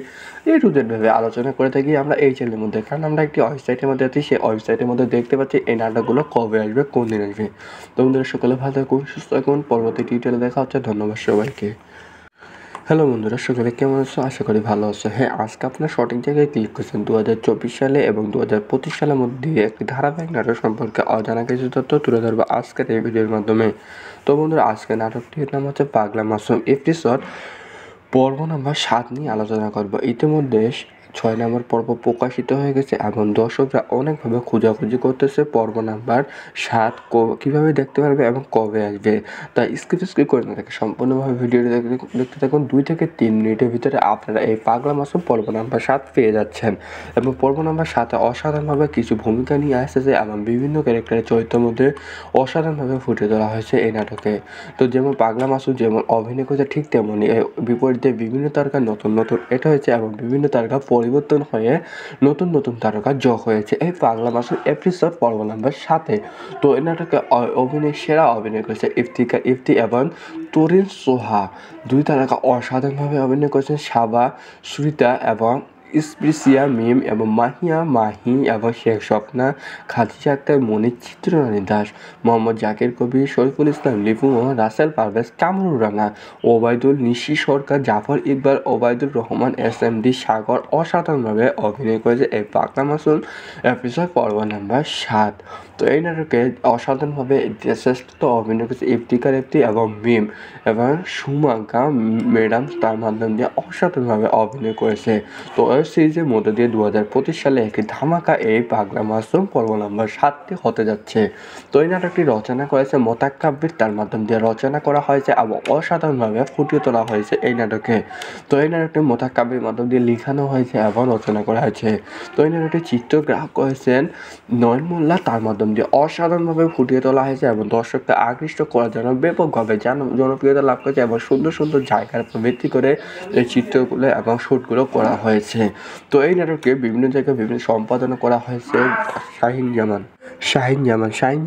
এই টু জেড ভাবে আলোচনা করে থাকি আমরা এই চ্যানেলের মধ্যে। কারণ আমরা একটি ওয়েবসাইটের মধ্যে আছি, সেই ওয়েবসাইটের মধ্যে দেখতে পাচ্ছি এই নাটকগুলো কবে আসবে, কোন দিন আসবে। তো বন্ধুরা, সকলে ভালো থাকুন, সুস্থ থাকুন, পরবর্তী টিউটোরিয়ালে দেখা হচ্ছে। ধন্যবাদ সবাইকে। হ্যালো বন্ধুরা, সকলে কেমন আছো? আশা করি ভালো আছো। হ্যাঁ, আজকে আপনার সঠিক জায়গায় ক্লিক করছেন। 2024 সালে এবং 2025 সালের মধ্যে একটি ধারাবাহিক নাটক সম্পর্কে অজানা কিছু তথ্য তুলে ধরবো আজকের এই ভিডিওর মাধ্যমে। তো বন্ধুরা, আজকে নাটকটির নাম হচ্ছে পাগলা মাসুম এপিসোড পর্ব নাম্বার 7 নিয়ে আলোচনা করবো। ইতিমধ্যে 6 নম্বর পর্ব প্রকাশিত হয়ে গেছে এবং দর্শকরা অনেকভাবে খোঁজাখুঁজি করতেছে পর্ব নাম্বার 7 কীভাবে দেখতে পারবে এবং কবে আসবে। তাই স্কিপ করে না থাকে সম্পূর্ণভাবে ভিডিওটি দেখতে থাকুন। 2 থেকে 3 মিনিটের ভিতরে আপনারা এই পাগলা মাসুম পর্ব নাম্বার 7 পেয়ে যাচ্ছেন। এবং পর্ব নাম্বার 7 অসাধারণভাবে কিছু ভূমিকা নিয়ে আসতেছে এবং বিভিন্ন ক্যারেক্টারের চরিত্রের মধ্যে অসাধারণভাবে ফুটিয়ে তোলা হয়েছে এই নাটকে। তো যেমন পাগলা মাসুম যেমন অভিনয় করেছে, ঠিক তেমনই বিপরীতে বিভিন্ন তারকা নতুন এটা হয়েছে এবং বিভিন্ন তারকা পরিবর্তন হয়ে নতুন তারকা যোগ হয়েছে এই পাগলা মাসুম এপিসোড পর্ব নাম্বার 7। তো এই নাটকে সেরা অভিনয় করেছে ইফতি এবং তরিন সোহা, দুই তারকা অসাধারণভাবে অভিনয় করেছেন। সাবা, সুরিতা এবং স্পৃশিয়া মিম এবং মাহি এবং শেখ স্বপ্না, খাদিজা আক্তার মনির, চিত্ররানী দাস, মোহাম্মদ জাকির কবির, শরীফুল ইসলাম লিপু, রাসেল পারভেজ, কামরুল রানা, ওবায়দুল, নিশি সরকার, জাফর ইকবাল, ওবায়দুর রহমান, SMD সাগর অসাধারণভাবে অভিনয় করেছে এই পাগলা মাসুম এপিসোড পর্ব নাম্বার 7। তো এই নাটকে অসাধারণভাবে শ্রেষ্ঠ অভিনয় করেছে ইফতিকার এবং মিম এবং সুমাঙ্কা ম্যাডাম, তার মাধ্যম দিয়ে অসাধারণভাবে অভিনয় করেছে। তো ওয়েব সিরিজের মধ্যে দিয়ে 2025 সালে একটি ধামাকা এই পাগলা মাসুম পর্ব নাম্বার 7টি হতে যাচ্ছে। তো এই নাটকটি রচনা করেছে মোতাক্কাব্বির, তার মাধ্যম দিয়ে রচনা করা হয়েছে এবং অসাধারণভাবে ফুটিয়ে তোলা হয়েছে এই নাটকে। তো এই নাটকটি মোতাক্কাব্বির মাধ্যম দিয়ে লিখানো হয়েছে এবং রচনা করা হয়েছে। তো এই নাটকটি চিত্রগ্রাহক করেছেন নয়ন মোল্লা, তার মাধ্যম দিয়ে অসাধারণভাবে ফুটিয়ে তোলা হয়েছে এবং দর্শককে আকৃষ্ট করার জন্য ব্যাপকভাবে জনপ্রিয়তা লাভ করেছে এবং সুন্দর সুন্দর জায়গার উপর ভিত্তি করে এই চিত্রগুলো এবং শ্যুটগুলো করা হয়েছে। তো এই নাটককে বিভিন্ন জায়গায় বিভিন্ন সম্পাদনা করা হয়েছে শাহিন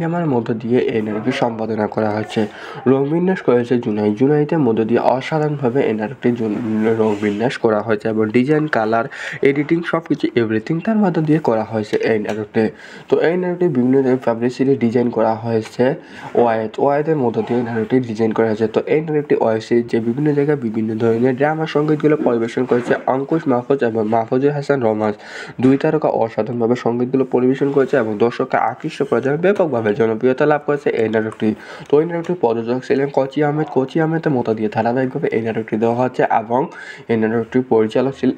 জামানের মধ্য দিয়ে এই নাটকটি সম্পাদনা করা হয়েছে। রং বিন্যাস করেছে জুনাইদের মধ্য দিয়ে অসাধারণভাবে এই নাটকটি রং বিন্যাস করা হয়েছে এবং ডিজাইন, কালার, এডিটিং সবকিছু এভরিথিং তার মধ্য দিয়ে করা হয়েছে এই নাটকটি। তো এই নাটকটি বিভিন্ন পাবলিসিটি ডিজাইন করা হয়েছে ওয়াইদের মধ্য দিয়ে এই নাটকটি ডিজাইন করা হয়েছে। তো এই নাটকটি ওয়েব সিরিজ যে বিভিন্ন জায়গায় বিভিন্ন ধরনের ড্রামা সঙ্গীতগুলো পরিবেশন করেছে অঙ্কুশ মাহফুজ এবং মাহফুজুর হাসান রোমান্স, দুই তারকা অসাধারণভাবে সঙ্গীতগুলো পরিবেশন করেছে এবং দর্শককে আকৃষ্ট করার জন্য ব্যাপকভাবে জনপ্রিয়তা লাভ করেছে এই নাটকটি। তো এই নাটকটির প্রযোজক ছিলেন কোচি আহমেদের মতো দিয়ে ধারাবাহিকভাবে এই নাটকটি দেওয়া হচ্ছে এবং এই নাটকটির পরিচালক ছিল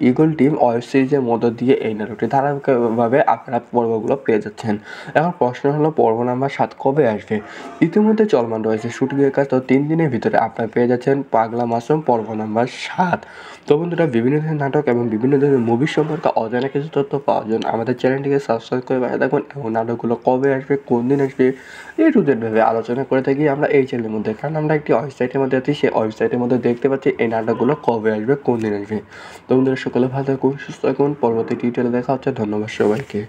ইগল টিম ওয়েব সিরিজের মধ্য দিয়ে এই নাটকটি ধারাবাহিকভাবে আপনারা পর্বগুলো পেয়ে যাচ্ছেন। এখন প্রশ্ন হলো পর্ব নাম্বার 7 কবে আসবে? ইতিমধ্যে চলমান রয়েছে শুটিংয়ের কাজ, তো 3 দিনের ভিতরে আপনারা পেয়ে যাচ্ছেন পাগলা মাসুম পর্ব নাম্বার 7। তো বন্ধুরা, বিভিন্ন ধরনের নাটক এবং বিভিন্ন ধরনের মুভি সম্পর্কে অজানা কিছু তথ্য পাওয়ার জন্য আমাদের চ্যানেলটিকে সাবস্ক্রাইব করে পাশে থাকুন এবং এবং নাটকগুলো কবে আসবে, কোন দিন আসবে, টু জেড ভাবে আলোচনা করে থাকি আমরা এই চ্যানেলের মধ্যে। কারণ আমরা একটি ওয়েবসাইটের মধ্যে আছি, সেই ওয়েবসাইটের মধ্যে দেখতে পাচ্ছি এই নাটকগুলো কবে আসবে, কোন দিন আসবে। তো বন্ধুরা সকলে ভালো থাকুন, সুস্থ থাকুন, পরবর্তী টিউটোরিয়ালে দেখা হচ্ছে। ধন্যবাদ সবাইকে।